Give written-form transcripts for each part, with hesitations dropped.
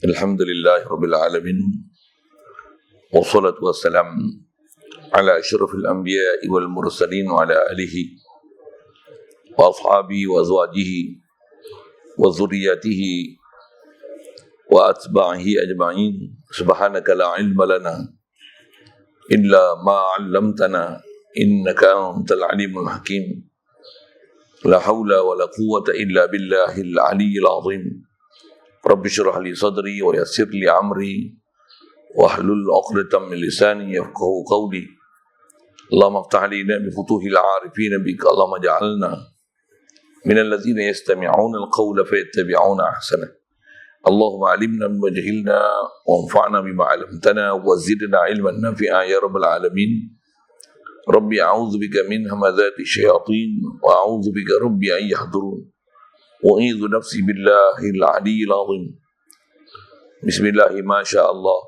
Alhamdulillah Rabbil Alamin. Wassalatu wassalam ala ashrafil anbiya'i wal mursalin wa ala alihi wa ashabihi wa azwajihi wa zurriyatihi wa atba'ihi ajma'in. Subhanaka la ilma lana illa ma 'allamtana innaka antal alimul hakim. La hawla wa la quwwata illa billahil aliyyil azim. Rabbi syrah li sadri wa yassir li amri wahlul 'uqdatam min lisani yafqahu qawli. Allahumma iftah lana bi futuhil 'arifin bika. Allahumma ja'alna minal ladzina yastami'una al-qawla fayattabi'una ahsana. Allahumma 'allimna mimma jahilna wanfa'na bima 'allamtana wa zidna 'ilman nafi'a ya rabbal alamin. Rabbi a'udzu bika min hamazati syayatin wa a'udzu bika rabbi an yahdurun. Wa'idhu nafsi billahil aliyyil azim. Bismillahi ma sya'allah.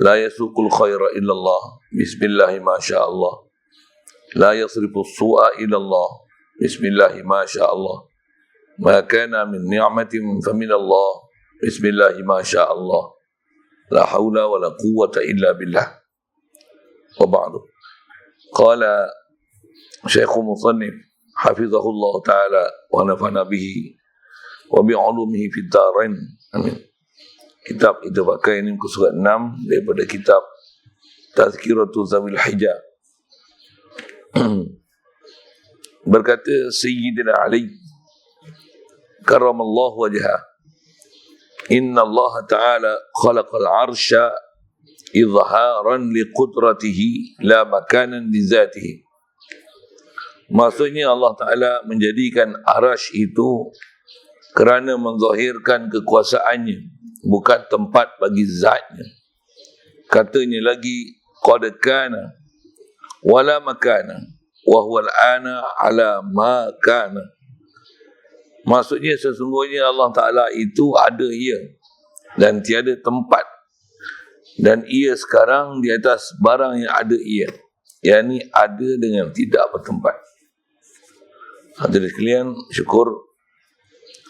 La yasuqul khaira illallah. Bismillahi ma sya'allah. La yasrifu su'a illallah. Bismillahi ma sya'allah. Ma kana min ni'matin faminallah. Bismillahi ma sya'allah. La hawla wa la quwwata illa billah. Wa ba'du. Qala Syekhul Musannif hafizahullah ta'ala wa nafa'na bihi wa bi'ulumihi fid dharain. Amin. Kitab kita pakai ini muka surat 6 daripada kitab Tazkiratu Zawil Hijah. Berkata Sayyidina Ali karramallahu wajhah, inna Allah ta'ala khalaqal arsha izharan liqudratihi la makanan li zatihi. Maksudnya Allah Ta'ala menjadikan arash itu kerana menzahirkan kekuasaannya, bukan tempat bagi zatnya. Katanya lagi, qad kana wala makana wa huwa al-ana ala ma kana. Maksudnya sesungguhnya Allah Ta'ala itu ada ia dan tiada tempat, dan ia sekarang di atas barang yang ada ia, yakni ada dengan tidak bertempat. Hadirin sekalian, syukur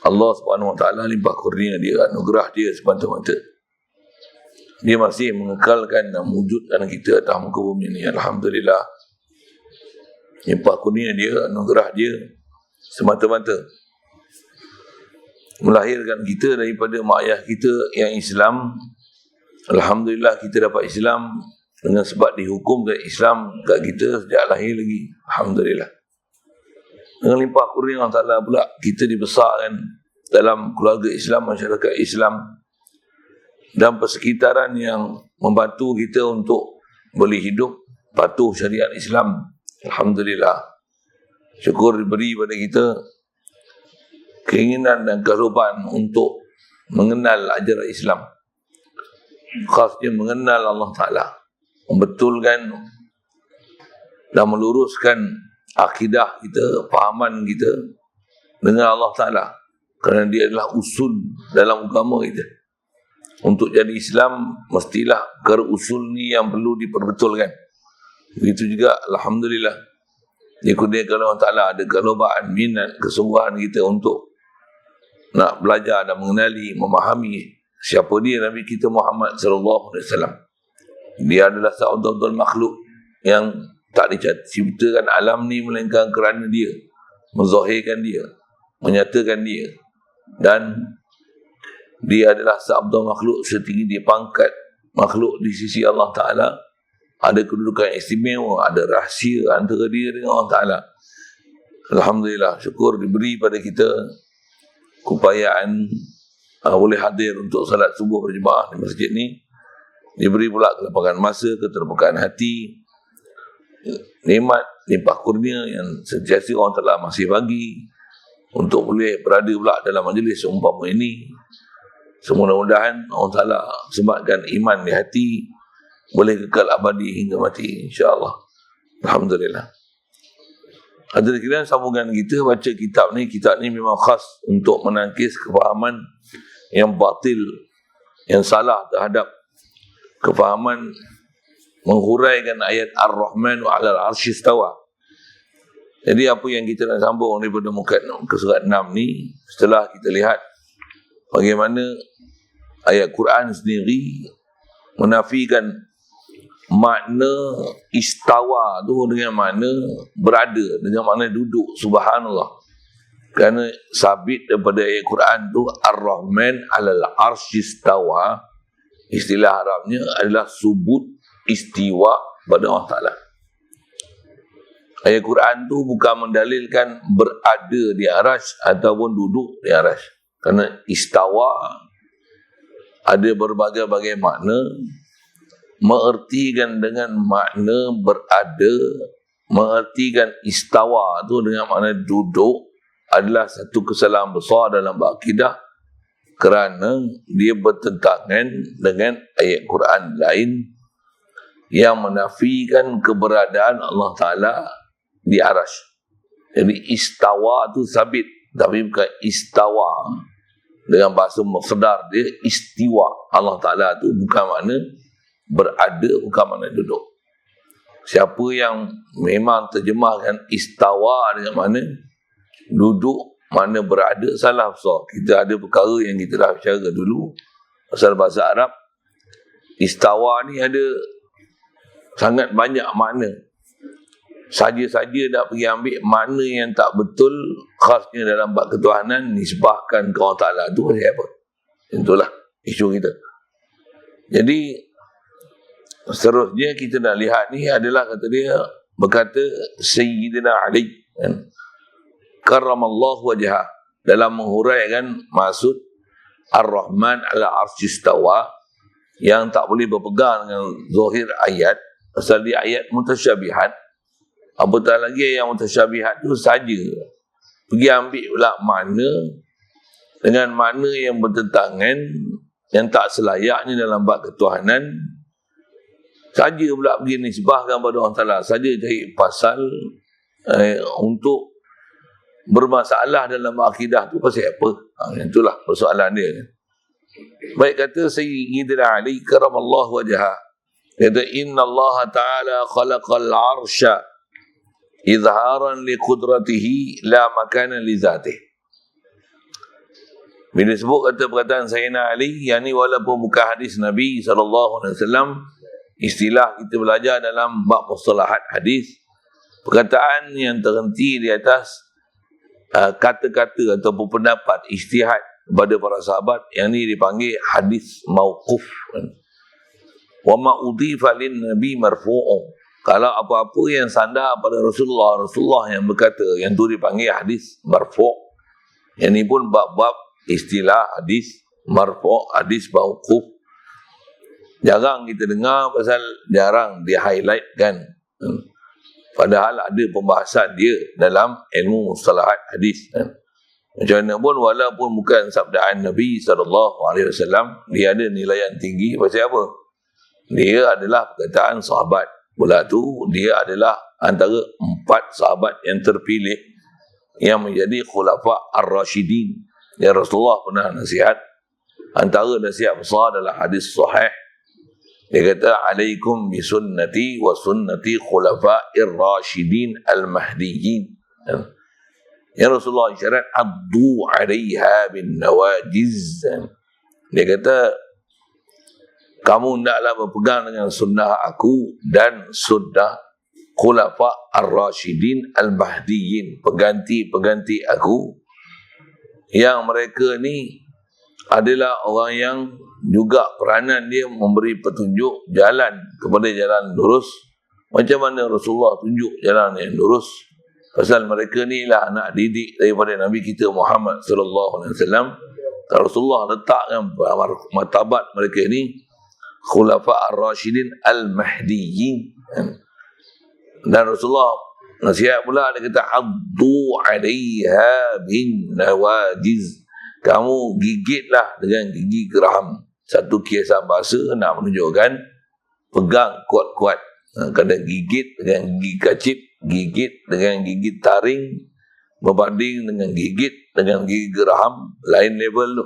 Allah Subhanahu Wa Taala limpah kurnia dia, anugerah dia semata-mata. Dia masih mengekalkan dan mewujudkan kita atas muka bumi ini. Alhamdulillah. Limpah kurnia dia, anugerah dia semata-mata. Melahirkan kita daripada mak ayah kita yang Islam. Alhamdulillah kita dapat Islam dengan sebab dihukumkan Islam kat kita sejak lahir lagi. Alhamdulillah. Dengan limpah kurnia Allah Ta'ala pula kita dibesarkan dalam keluarga Islam, masyarakat Islam dan persekitaran yang membantu kita untuk boleh hidup patuh syariat Islam. Alhamdulillah. Syukur diberi pada kita keinginan dan kehidupan untuk mengenal ajaran Islam, khasnya mengenal Allah Ta'ala, membetulkan dan meluruskan akidah kita, fahaman kita dengan Allah Ta'ala, kerana dia adalah usul dalam agama kita. Untuk jadi Islam mestilah usul ni yang perlu diperbetulkan. Begitu juga Alhamdulillah dikurniakan Allah Ta'ala ada kelobaan, minat, kesungguhan kita untuk nak belajar dan mengenali, memahami siapa dia Nabi kita Muhammad sallallahu alaihi wasallam. Dia adalah seabdul makhluk yang tak diciptakan alam ni melainkan kerana dia, menzahirkan dia, menyatakan dia, dan dia adalah seabdul makhluk setinggi dia pangkat makhluk di sisi Allah Ta'ala. Ada kedudukan istimewa, ada rahsia antara dia dengan Allah Ta'ala. Alhamdulillah, syukur diberi pada kita keupayaan boleh hadir untuk salat subuh berjemaah di masjid ni. Diberi pula kelapangan masa, keterbukaan hati, nikmat, limpah kurnia yang sentiasa orang telah masih bagi untuk boleh berada pula dalam majlis seumpama ini. Semudah-mudahan Allah Ta'ala sematkan iman di hati, boleh kekal abadi hingga mati, insyaAllah. Alhamdulillah. Hadirin sekalian, sambungan kita baca kitab ni memang khas untuk menangkis kefahaman yang batil, yang salah terhadap kefahaman menghuraikan ayat Ar-Rahman wa 'alal 'arsy istawa. Jadi apa yang kita nak sambung daripada muka surat 6 ni, setelah kita lihat bagaimana ayat Quran sendiri menafikan makna istawa tu dengan makna berada, dengan makna duduk. Subhanallah. Kerana sabit daripada ayat Quran tu Ar-Rahman 'alal arsy istawa, istilah Arabnya adalah subut istiwa pada Allah Ta'ala. Ayat Quran tu bukan mendalilkan berada di arasy ataupun duduk di arasy. Kerana istawa ada berbagai-bagai makna. Mengertikan dengan makna berada, mengertikan istawa tu dengan makna duduk adalah satu kesalahan besar dalam akidah, kerana dia bertentangan dengan ayat Quran lain yang menafikan keberadaan Allah Ta'ala di arasy. Jadi istawa tu sabit, tapi bukan istawa. Dengan bahasa masdar dia istiwa. Allah Ta'ala tu bukan makna berada, bukan makna duduk. Siapa yang memang terjemahkan istawa dengan makna duduk, makna berada, salah besar. Kita ada perkara yang kita dah bicara dulu pasal bahasa Arab. Istawa ni ada sangat banyak makna. Saja-saja nak pergi ambil makna yang tak betul, khasnya dalam bab ketuhanan, nisbahkan ke Allah Ta'ala tu pasal apa? Itulah isu kita. Jadi seterusnya kita nak lihat ni adalah, kata dia, berkata Sayyidina Ali kan, karramallahu wajhah, dalam menghuraikan maksud Ar-Rahman 'ala arsy istawa, yang tak boleh berpegang dengan zahir ayat, pasal di ayat mutasyabihat. Apatah lagi yang mutasyabihat tu saja pergi ambil pula makna dengan makna yang bertentangan, yang tak selayaknya dalam bab ketuhanan, saja pula pergi nisbahkan pada Allah Ta'ala, saja cari pasal untuk bermasalah dalam akidah tu pasal apa? Itulah persoalan dia. Baik, kata Sayyidina Ali karramallahu wajhah, kata inna Allah Ta'ala khalaqal arsya izharan li qudratihi la makana li zatih. Bila sebut kata perkataan Sayyidina Ali, yang ni walaupun bukan hadis Nabi SAW, istilah kita belajar dalam bab mustalahat hadis, perkataan yang terhenti di atas kata-kata ataupun pendapat ijtihad kepada para sahabat, yang ni dipanggil hadis mauquf. Wa ma udhifa lin nabi marfu'un, kalau apa-apa yang sandar pada Rasulullah yang berkata, yang tu dipanggil hadis marfu'. Yang ni pun bab-bab istilah hadis marfu', hadis mauquf. Jarang kita dengar, pasal jarang dia highlight kan. Padahal ada pembahasan dia dalam ilmu mustalahat hadis kan. Macam mana pun, walaupun bukan sabdaan Nabi SAW, dia ada nilai yang tinggi. Pasal apa? Dia adalah perkataan sahabat. Pula tu dia adalah antara 4 sahabat yang terpilih yang menjadi khulafa ar-rasyidin yang Rasulullah pernah nasihat. Antara nasihat besar adalah hadis sahih. Dia kata alaikum bi sunnati wa sunnati khulafa'ir rasyidin al-mahdiyyin. Yang Rasulullah isyarat addu 'alaiha bin nawajiz. Dia kata kamu hendaklah berpegang dengan sunnah aku dan sunnah khulafa ar-rasyidin al-mahdiyyin, pengganti-pengganti aku, yang mereka ni adalah orang yang juga peranan dia memberi petunjuk jalan kepada jalan lurus. Macam mana Rasulullah tunjuk jalan yang lurus? Pasal mereka ni lah anak didik daripada Nabi kita Muhammad sallallahu alaihi wasallam. Rasulullah letakkan martabat mereka ni khulafa ar-rasyidin al-mahdiyyin. Dan Rasulullah nasihat pula, dia kata addu 'alaiha bin nawajiz, kamu gigitlah dengan gigi geram. Satu kiasan bahasa nak menunjukkan pegang kuat-kuat. Kadang gigit dengan gigi kacip, gigit dengan gigi taring, berbanding dengan gigit dengan gigi geraham, lain level tu.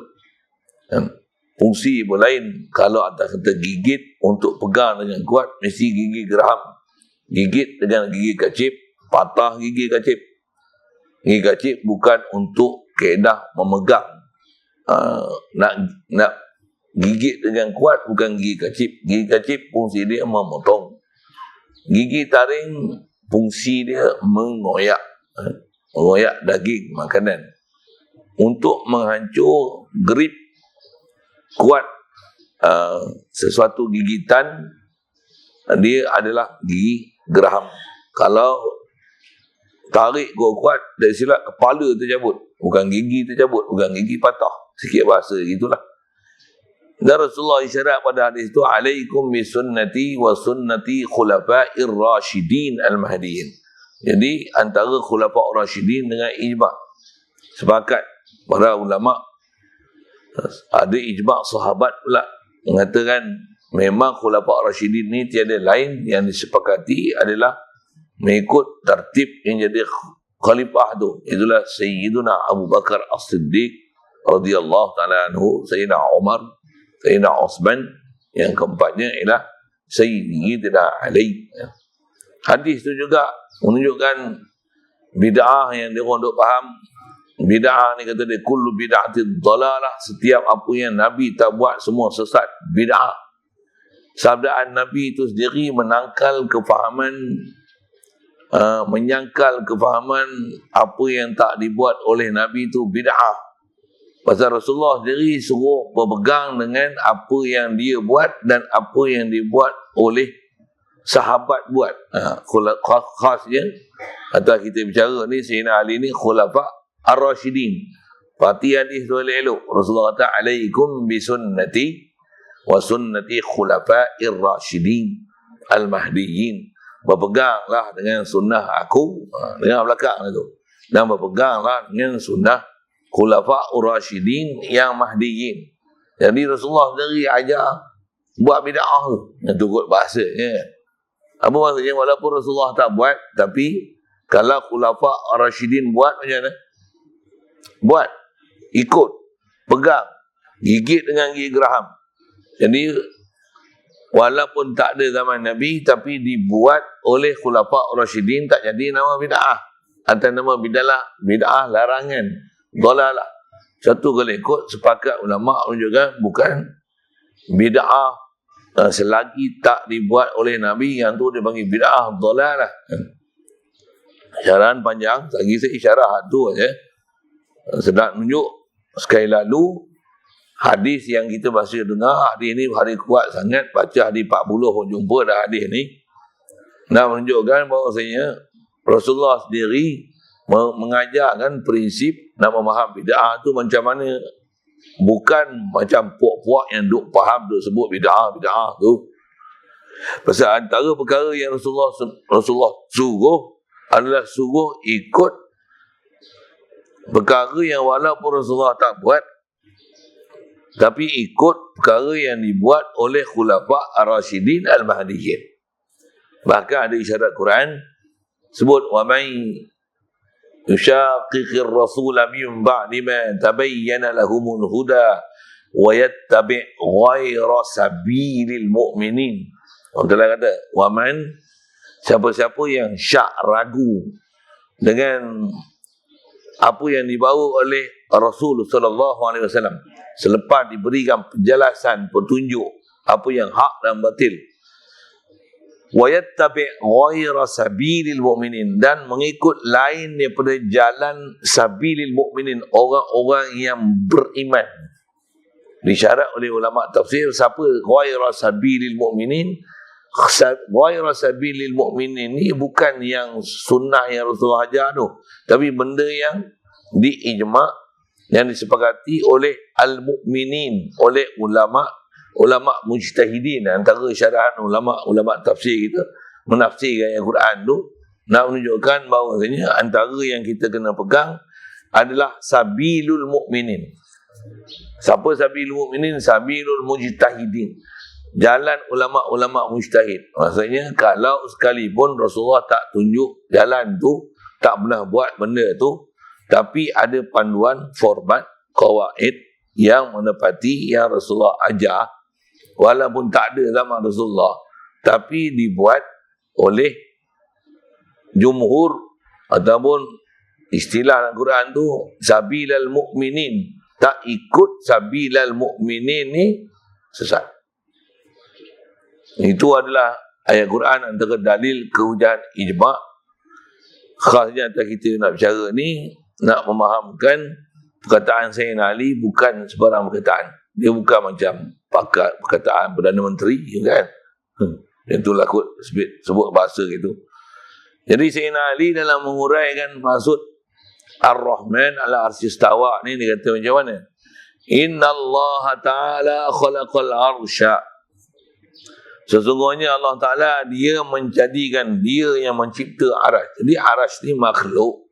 Fungsi pun lain. Kalau atas kata gigit untuk pegang dengan kuat, mesti gigi geraham. Gigit dengan gigi kacip, patah gigi kacip. Gigi kacip bukan untuk kaedah memegang, nak gigit dengan kuat bukan gigi kacip. Gigi kacip fungsi dia memotong. Gigi taring fungsi dia mengoyak daging makanan. Untuk menghancur grip kuat sesuatu gigitan, dia adalah gigi geraham. Kalau tarik kuat, tak silap kepala tercabut, bukan gigi tercabut, bukan gigi patah. Sikit bahasa gitulah. Dan Rasulullah isyarat pada hadis itu, alaikum bi sunnati wa sunnati khulafa'ir rasyidin al-mahdiyyin. Jadi antara khulafa'ir rasyidin dengan ijma'. Sepakat para ulama, ada ijma' sahabat pula mengatakan memang khulafa'ir rasyidin ni tiada lain yang disepakati adalah mengikut tertib yang jadi khalifah tu. Itulah Sayyiduna Abu Bakar As-Siddiq radhiyallahu ta'ala anhu, Sayyidina Umar, Sayyidina Uthman, yang keempatnya ialah Sayyidina Ali. Hadis itu juga menunjukkan bid'ah yang dia orang duk faham. Bid'ah ni kata dia kullu bid'atin dalalah, setiap apa yang Nabi tak buat semua sesat, bid'ah. Sabdaan Nabi itu sendiri menangkal kefahaman, menyangkal kefahaman apa yang tak dibuat oleh Nabi itu bid'ah. Pasal Rasulullah sendiri suruh berpegang dengan apa yang dia buat dan apa yang dibuat oleh sahabat buat. Khasnya, atau kita bicara ni, Sayyidina Ali ni khulafa ar-rasyidin. Parti hadis tu elok. Rasulullah kata, alaikum bi sunnati wa sunnati khulafa'ir rasyidin al-mahdiyyin. Berpeganglah dengan sunnah aku, dengan belakang tu. Dan berpeganglah dengan sunnah khulafa'ur rasyidin yang mahdiyyin. Jadi Rasulullah sendiri ajar buat bid'ah tu. Yang tukut bahasanya. Apa maksudnya? Walaupun Rasulullah tak buat, tapi kalau khulafa'ur rasyidin buat, macam mana? Buat, ikut, pegang, gigit dengan gigi geraham. Jadi walaupun tak ada zaman Nabi, tapi dibuat oleh khulafa'ur rasyidin, tak jadi nama bid'ah. Atau nama bid'ah larangan, dalalah. Satu kali ikut, sepakat ulama menunjukkan bukan bid'ah selagi tak dibuat oleh Nabi, yang tu dia panggil bid'ah dalalah. Isyarahan panjang, lagi saya isyarah tu aja. Sedang tunjuk sekali lalu hadis yang kita masih dengar, hadis ni hari kuat sangat, baca hadis 40 pun jumpa dah hadis ni. Nak menunjukkan bahawasanya Rasulullah sendiri mengajarkan prinsip nak memaham bid'ah tu macam mana. Bukan macam puak-puak yang duk faham, duk sebut bid'ah tu. Pasal antara perkara yang Rasulullah suruh adalah suruh ikut perkara yang walaupun Rasulullah tak buat, tapi ikut perkara yang dibuat oleh khulafa' ar-rasyidin al-mahdiyyin. Bahkan ada isyarat Quran sebut, wa man yushaqiqir rasul min ba'di ma tabayyana lahumul huda wa yattabi' ghayra sabilil mu'minin. Allah Ta'ala kata, wa man, siapa-siapa yang syak ragu dengan apa yang dibawa oleh Rasul sallallahu alaihi wasallam selepas diberikan penjelasan, petunjuk apa yang hak dan batil, wa yattabi' ghayra sabilil mu'minin, dan mengikut lain daripada jalan sabilil mu'minin, orang-orang yang beriman. Disyarat oleh ulama tafsir, siapa ghayra sabilil mu'minin? Ghayra sabilil mu'minin ni bukan yang sunnah yang Rasulullah ajar tu, tapi benda yang diijma', yang disepakati oleh al-mu'minin, oleh ulama mujtahidin. Antara syarahan ulama tafsir kita menafsirkan Al-Quran tu nak menunjukkan bahawasanya antara yang kita kena pegang adalah sabilul mu'minin. Siapa sabilul mu'minin? Sabilul mujtahidin, jalan ulama mujtahid. Maksudnya kalau sekalipun Rasulullah tak tunjuk jalan tu, tak pernah buat benda tu, tapi ada panduan, format, qawaid yang menepati yang Rasulullah ajar, walaupun tak ada zaman Rasulullah, tapi dibuat oleh jumhur, ataupun istilah Al-Quran tu sabilal mu'minin. Tak ikut sabilal mu'minin ni sesat. Itu adalah ayat Quran antara dalil kehujahan ijma'. Khasnya atas kita nak bicara ni, nak memahamkan perkataan Sayyidina Ali bukan sebarang perkataan. Dia bukan macam perkataan Perdana Menteri, kan? Itulah kot sebut bahasa gitu. Jadi Sayyidina Ali dalam menguraikan maksud Ar-Rahman ala arsy istawa ni, dia kata macam mana? Inna Allah Ta'ala khalaqal arsya. Sesungguhnya Allah Ta'ala dia menjadikan, dia yang mencipta arash. Jadi arash ni makhluk.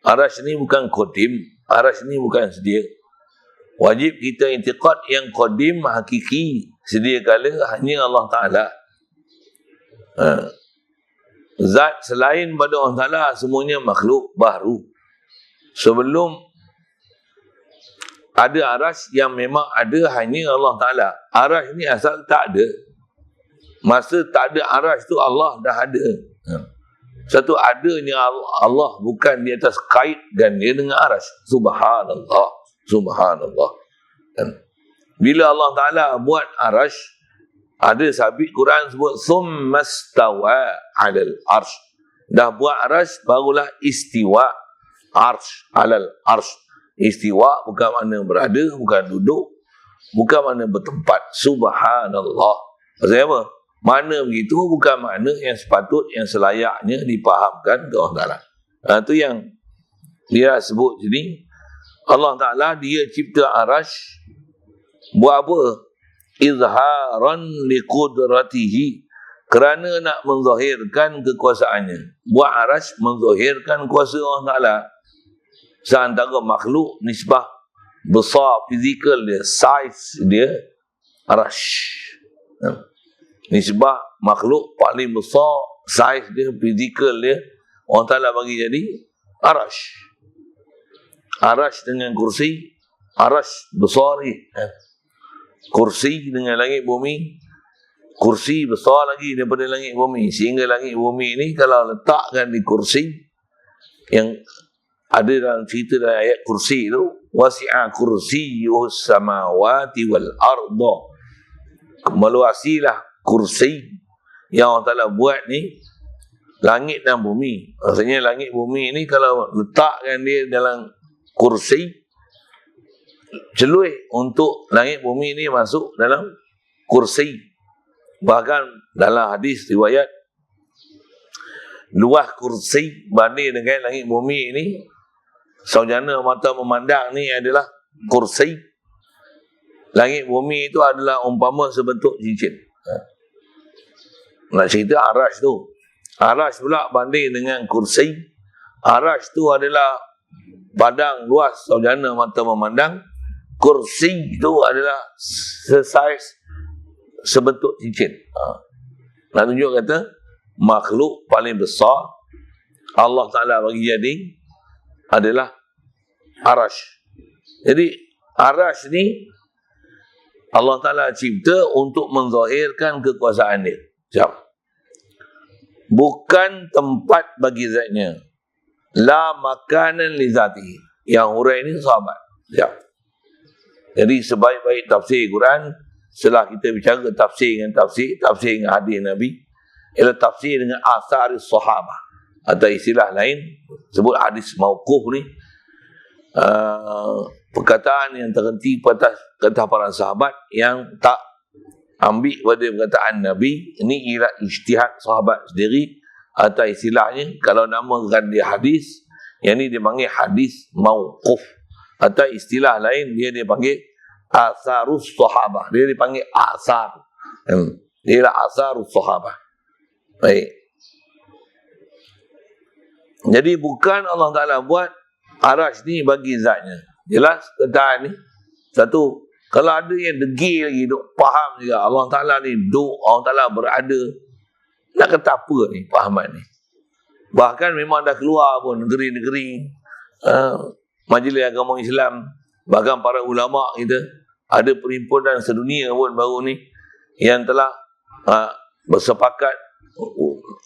Arash ni bukan qadim. Arash ni bukan sedia. Wajib kita intiqad yang qadim hakiki. Sedia kala hanya Allah Ta'ala. Zat selain pada Allah Ta'ala semuanya makhluk baru. Sebelum ada arash yang memang ada hanya Allah Ta'ala. Arash ni asal tak ada. Masa tak ada arash tu Allah dah ada. Satu adanya Allah bukan di atas kait dan dia dengan arash. Subhanallah. Subhanallah. Bila Allah Ta'ala buat arash, ada sabit Quran sebut summastawa 'alal arsh. Dah buat arash barulah istiwa arsh 'alal arsh. Istiwa bukan makna berada, bukan duduk, bukan makna bertempat. Subhanallah. Maksudnya apa? Makna begitu bukan makna yang sepatut, yang selayaknya dipahamkan ke Allah Ta'ala. Itu yang dia sebut sini. Allah Ta'ala dia cipta arash buat apa? Izharan liqudratihi, kerana nak menzahirkan kekuasaannya. Buat arash menzahirkan kuasa Allah Ta'ala. Seantara makhluk nisbah besar fizikal dia, size dia, arash. Nisbah makhluk paling besar, saiz dia, fizikal dia, Allah Ta'ala bagi jadi arash. Arash dengan kursi, arash besar lagi. Kursi dengan langit bumi, kursi besar lagi daripada langit bumi. Sehingga langit bumi ni kalau letakkan di kursi, yang ada dalam cerita dalam ayat kursi itu, wasi'a kursiyyus samawati wal arda, meluasilah kursi yang Allah Ta'ala buat ni langit dan bumi. Maksudnya langit bumi ni kalau letakkan dia dalam kursi, celuih untuk langit bumi ni masuk dalam kursi. Bahkan dalam hadis riwayat, luas kursi banding dengan langit bumi ni, saujana mata memandang ni adalah kursi. Langit bumi itu adalah umpama sebentuk cincin. Nak cerita arash tu. Arash pula banding dengan kursi. Arash tu adalah padang luas saujana mata memandang. Kursi itu adalah sesaiz sebentuk cincin. Nak tunjuk kata makhluk paling besar Allah Ta'ala bagi jadi adalah arash. Jadi arash ni Allah Ta'ala cipta untuk menzahirkan kekuasaan dia. Sekejap. Bukan tempat bagi zatnya. La makanan li zatihi. Yang hurai ini sahabat. Sekejap. Jadi sebaik-baik tafsir Quran, setelah kita bicara tafsir dengan hadis Nabi, ialah tafsir dengan asar sahabah. Atau istilah lain, sebut hadis mauquf ni, perkataan yang terhenti pada kata para sahabat yang tak ambil pada perkataan Nabi. Ini ialah ijtihad sahabat sendiri. Atau istilahnya, kalau namakan dia hadis, yang ni dia panggil hadis mauquf. Atau istilah lain, dia panggil asarus sahabah. Dia dipanggil asar. Dia ialah asarus sahabah. Baik. Jadi bukan Allah Ta'ala buat arash ni bagi zatnya. Jelas keadaan ni. Satu, kalau ada yang degil lagi, duk faham juga Allah Ta'ala ni duk, Allah Ta'ala berada, nak kata apa ni fahaman ni? Bahkan memang dah keluar pun negeri-negeri, Majlis Agama Islam, bahkan para ulama kita, ada perhimpunan sedunia pun baru ni yang telah bersepakat,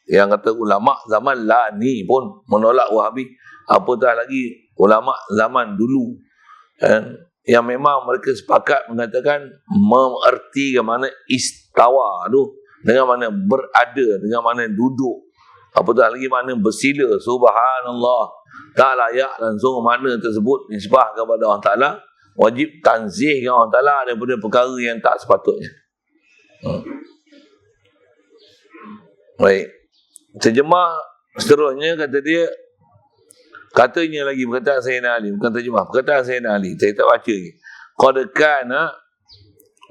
yang kata ulama zaman lah ni pun menolak Wahabi, apatah lagi ulama zaman dulu, yang memang mereka sepakat mengatakan mengerti mana istawa tu, dengan mana berada, dengan mana duduk, apatah lagi mana bersila. Subhanallah, tak layak langsung mana tersebut nisbah kepada Allah Ta'ala. Wajib tanzihkan Allah Ta'ala daripada perkara yang tak sepatutnya. Baik, terjemah seterusnya kata dia, katanya lagi perkataan Sayyidina Ali, bukan terjemah, perkataan Sayyidina Ali, saya tak baca lagi. Qad kana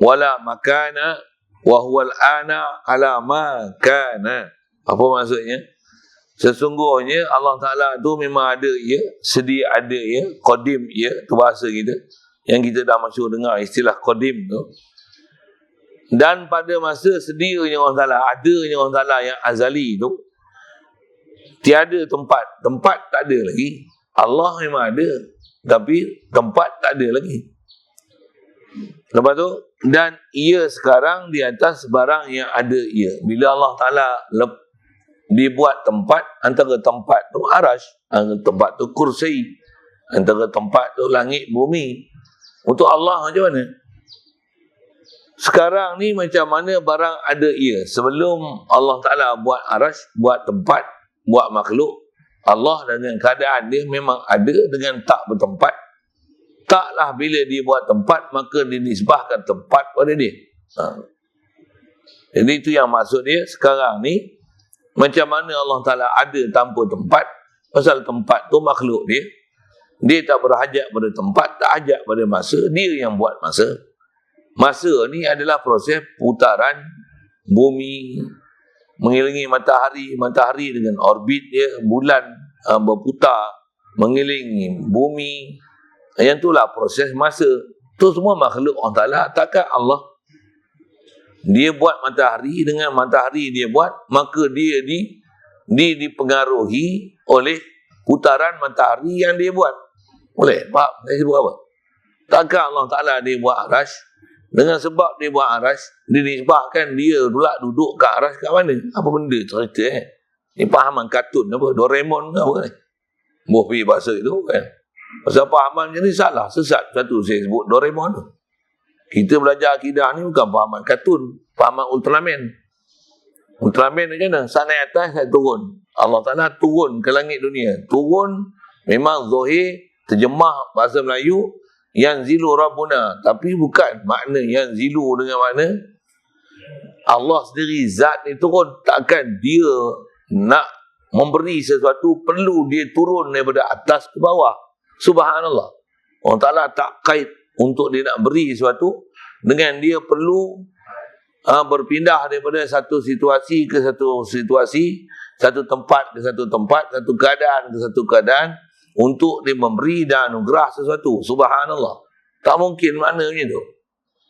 wala makana wa huwal ana ala ma kana. Apa maksudnya? Sesungguhnya Allah Ta'ala tu memang ada ia, sedia ada ia, qadim ia, tu bahasa kita yang kita dah masyhur dengar istilah qadim tu. Dan pada masa sedianya Allah Ta'ala, adanya Allah Ta'ala yang azali tu, tiada tempat. Tempat tak ada lagi. Allah memang ada, tapi tempat tak ada lagi. Lepas tu, dan ia sekarang di atas barang yang ada ia. Bila Allah Ta'ala dibuat tempat, antara tempat tu arash, antara tempat tu kursi, antara tempat tu langit bumi. Untuk Allah macam mana? Sekarang ni macam mana barang ada ia. Sebelum Allah Ta'ala buat arash, buat tempat, buat makhluk, Allah dengan keadaan dia memang ada dengan tak bertempat. Taklah bila dia buat tempat, maka dinisbahkan tempat pada dia. Jadi itu yang maksud dia. Sekarang ni macam mana Allah Ta'ala ada tanpa tempat. Pasal tempat tu makhluk dia. Dia tak berhajat pada tempat, tak hajat pada masa. Dia yang buat masa. Masa ni adalah proses putaran bumi mengelilingi matahari, matahari dengan orbit dia, bulan berputar mengelilingi bumi. Yang itulah proses masa. Itu semua makhluk Allah Ta'ala. Takkan Allah dia buat matahari, dengan matahari dia buat, maka dia dipengaruhi oleh putaran matahari yang dia buat. Boleh? Faham? Saya sebut apa? Takkan Allah Ta'ala dia buat arash, dengan sebab dia buat arash, dinisbahkan dia pula duduk kat arash kat mana? Apa benda cerita Ni pahaman kartun apa? Doraemon ke apa ni? Boh pergi bahasa itu kan? Pasal pahaman macam ni salah, sesat. Satu saya sebut Doraemon tu. Kita belajar akidah ni bukan pahaman kartun, pahaman Ultraman. Ultraman macam mana? Saya naik atas, saya turun. Allah Ta'ala turun ke langit dunia. Turun memang zahir, terjemah bahasa Melayu, yanzilu Rabbuna. Tapi bukan makna yanzilu dengan makna Allah sendiri, zat ni turun. Takkan dia nak memberi sesuatu, perlu dia turun daripada atas ke bawah. Subhanallah. Allah Ta'ala tak kait untuk dia nak beri sesuatu dengan dia perlu berpindah daripada satu situasi ke satu situasi, satu tempat ke satu tempat, satu keadaan ke satu keadaan, untuk dia memberi dan anugerah sesuatu. Subhanallah. Tak mungkin maknanya tu.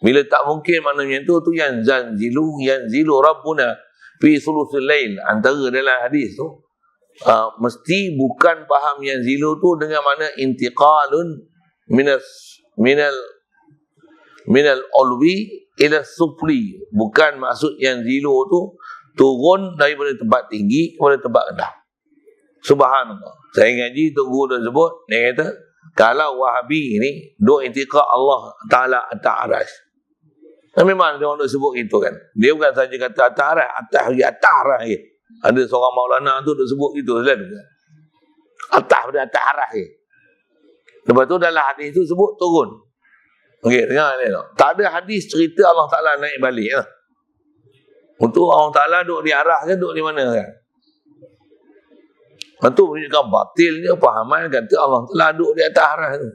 Bila tak mungkin maknanya tu yanzilu Rabbuna fi sulusul lail. Antara dalam hadis tu mesti bukan faham yanzilu tu dengan makna intiqalun minal ulwi ila sufli. Bukan maksud yanzilu tu turun daripada tempat tinggi kepada tempat rendah. Subhanallah. Saya ngaji Tunggu dah sebut, dia kata kalau Wahabi ni duk intiqa Allah Ta'ala atas arash. Memang dia orang duk sebut gitu kan. Dia bukan saja kata atas arash, atas arash lagi. Ada seorang Maulana tu duk sebut gitu kan. Atas arash lagi. Lepas tu dalam hadis tu sebut turun. Okey, dengar ni. Tak ada hadis cerita Allah Ta'ala naik balik lah. Untuk Allah Ta'ala duk di arah ke duk di mana kan? Itu menunjukkan batilnya pahaman kata Allah Ta'ala duduk di atas arah tu.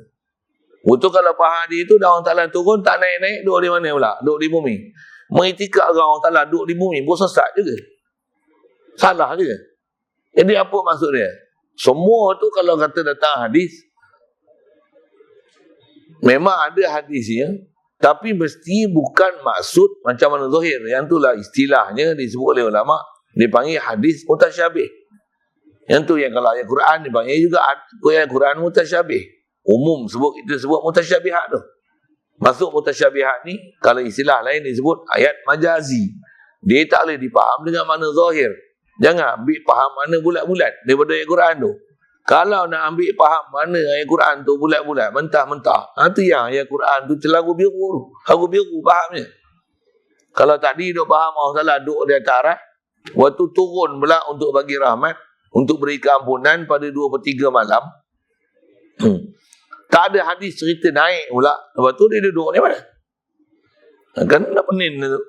Betul kalau faham hadis itu, Allah Ta'ala turun, tak naik-naik, duduk di mana pula? Duduk di bumi. Mengitikad Allah Ta'ala duduk di bumi pun sesat juga. Salah juga. Jadi apa maksud dia? Semua tu kalau kata datang hadis, memang ada hadisnya, tapi mesti bukan maksud macam mana zahir. Yang itulah istilahnya disebut oleh ulama, dipanggil hadis mutasyabih. Yang tu yang kalau ayat Quran dipanggil juga ayat Quran mutasyabih. Umum kita sebut mutasyabihat tu. Masuk mutasyabihat ni, kalau istilah lain disebut ayat majazi. Dia tak boleh dipaham dengan makna zahir. Jangan ambil faham makna bulat-bulat daripada ayat Quran tu. Kalau nak ambil faham mana ayat Quran tu bulat-bulat, mentah-mentah, tu yang ayat Quran tu celagu biru. Aku biru fahamnya. Kalau tadi duk faham Allah Ta'ala duk di atas arah, waktu turun pula untuk bagi rahmat, untuk beri keampunan pada 2/3 malam. Tak ada hadis cerita naik pula. Lepas tu dia duduk ni mana? Kan nak pening tu.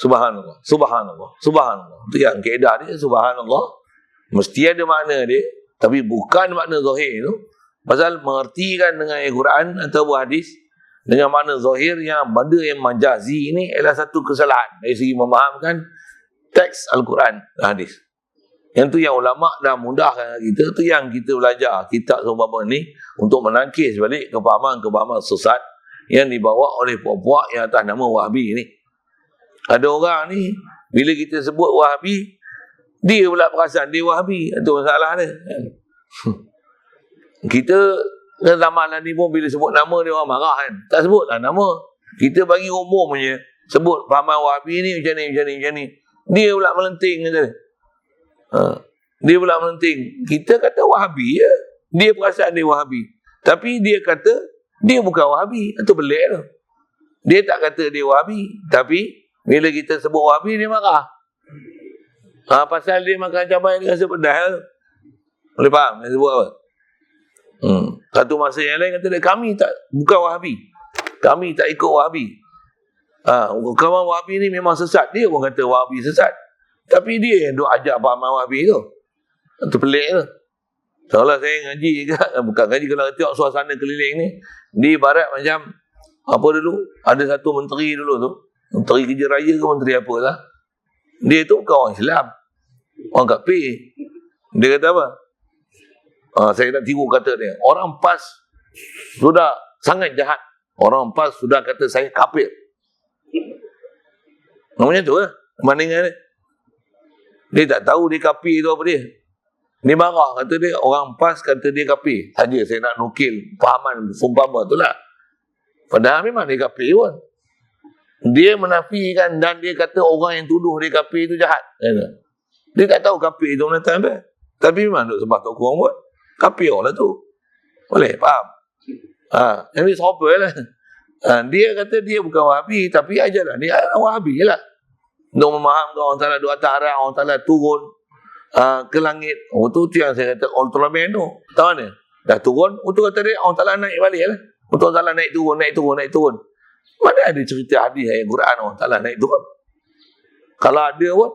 Subhanallah, subhanallah, subhanallah. Tu yang kaedah dia, subhanallah. Mesti ada makna dia. Tapi bukan makna zahir tu. Pasal mengertikan dengan ayat Quran atau hadis dengan makna zahir yang benda yang majazi ini adalah satu kesalahan dari segi memahamkan teks Al-Quran dan hadis. Yang tu yang ulama dah mudahkan kita, tu yang kita belajar kitab seumpama ni untuk menangkis balik kefahaman-kefahaman sesat yang dibawa oleh puak-puak yang atas nama Wahabi ni. Ada orang ni bila kita sebut Wahabi, dia pula perasan dia Wahabi. Itu masalah dia. Kita zaman ni pun bila sebut nama dia orang marah kan. Tak sebutlah nama. Kita bagi umum je. Sebut fahaman Wahabi ni macam ni, macam ni, macam ni. Dia pula melenting kata. Dia pula melenting. Kita kata Wahabi je. Dia perasan dia Wahabi. Tapi dia kata dia bukan Wahabi. Itu pelik tu. Dia tak kata dia Wahabi. Tapi bila kita sebut Wahabi dia marah. Pasal dia makan cabai dia rasa pedas. Boleh faham dia sebut apa? Satu masa yang lain kata dia, kami tak, bukan Wahabi. Kami tak ikut Wahabi. Kawan Wahabi ni memang sesat. Dia pun kata Wahabi sesat. Tapi dia yang duk ajak fahaman Wahabi tu. Itu pelik tu. Soalnya saya ngaji ke, bukan ngaji, kalau tengok suasana keliling ni, di barat macam, apa dulu, ada satu menteri dulu tu, menteri kerja raya ke menteri apa lah. Dia tu bukan orang Islam. Orang kafir. Dia kata apa? Saya nak tiru kata dia. Orang PAS sudah sangat jahat. Orang PAS sudah kata saya kafir. Namanya tu lah. Bandingan dia. Dia tak tahu dia kafir tu apa dia. Dia marah. Kata dia, orang PAS kata dia kafir. Saja saya nak nukil fahaman sumpama tu lah. Padahal memang dia kafir pun. Dia menafikan dan dia kata orang yang tuduh dia kafir tu jahat. Dia tak tahu kafir tu menentang apa. Tapi memang duk sebab tak kurang buat. Kafir lah tu. Boleh, faham? Yang ni sopa lah. Dia kata dia bukan Wahabi, tapi ajalah dia Wahabi je lah. Untuk memahamkan orang Ta'ala dua atas arah, orang Ta'ala turun ke langit. Tu yang saya kata Ultraman tu. Tahu mana? Dah turun, tu kata dia orang Ta'ala naik balik lah. Untuk Allah Ta'ala naik turun, naik turun, naik turun. Mana ada cerita hadis ayat Quran Allah Ta'ala naik turun? Kalau ada pun,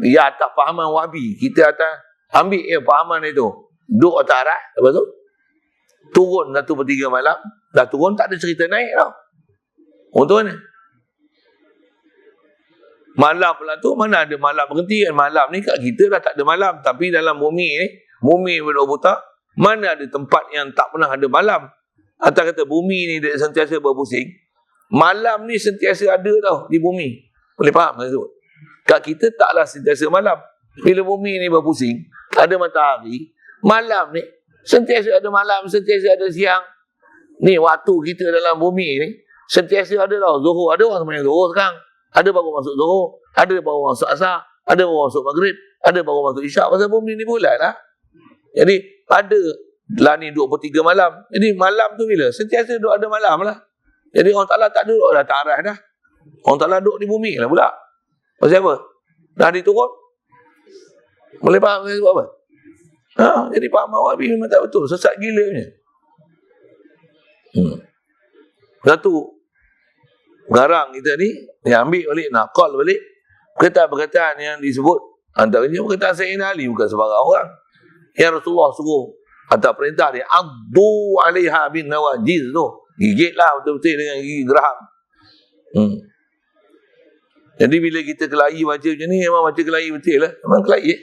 dia atas fahaman Wahabi. Kita atas ambil fahaman itu. Duduk atas arah. Lepas tu, turun 1/3 malam. Dah turun, tak ada cerita naik tau. Untuk mana? Malam pula tu, mana ada malam berhenti kan? Malam ni kat kita dah tak ada malam. Tapi dalam bumi ni, bumi berdua buta, mana ada tempat yang tak pernah ada malam. Atau kata bumi ni dia sentiasa berpusing. Malam ni sentiasa ada tau di bumi. Boleh faham saya sebut? Kat kita taklah sentiasa malam. Bila bumi ni berpusing, ada matahari, malam ni sentiasa ada malam, sentiasa ada siang. Ni waktu kita dalam bumi ni sentiasa ada tau. Zuhur, ada orang sembahyang Zuhur sekarang. Ada baru masuk Zuhur, ada baru masuk Asar, ada baru masuk Maghrib, ada baru masuk Isyak. Pasal bumi ni bulat lah. Jadi ada lah ni 23 malam. Jadi malam tu bila? Sentiasa duduk ada malam lah. Jadi orang Ta'ala tak duduk dah tak arah dah. Orang Ta'ala duduk di bumi lah pula. Pasal apa? Dah diturun. Boleh faham saya sebab apa? Jadi Pak Wahabi memang tak betul. Sesat gila punya. Satu, garang kita ni, yang ambil balik, nakal balik, perkataan-perkataan yang disebut, antaranya perkataan Sayyidina Ali, bukan sebarang orang. Yang Rasulullah suruh, atas perintah dia, addu alaiha bin nawajiz tu. Gigitlah betul-betul dengan gigi geraham. Jadi bila kita kelahi baca macam ni, memang baca kelahi betul lah. Memang kelahi.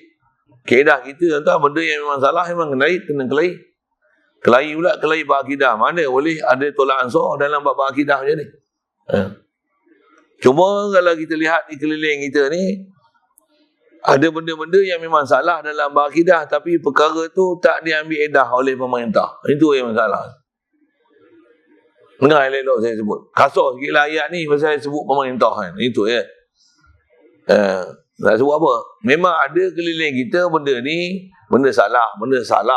Keedah kita, entah benda yang memang salah, memang kena kelahi. Kelahi pula, kelahi bab akidah. Mana boleh ada tolak ansur dalam bab akidah macam ni. Cuma kalau kita lihat di keliling kita ni, ada benda-benda yang memang salah dalam bab akidah, tapi perkara tu tak diambil edah oleh pemerintah. Itu yang masalah. Dengar elok saya sebut. Kasar sikit lah ayat ni pasal saya sebut pemerintahan. Itu ya. Nak sebut apa? Memang ada keliling kita benda ni, benda salah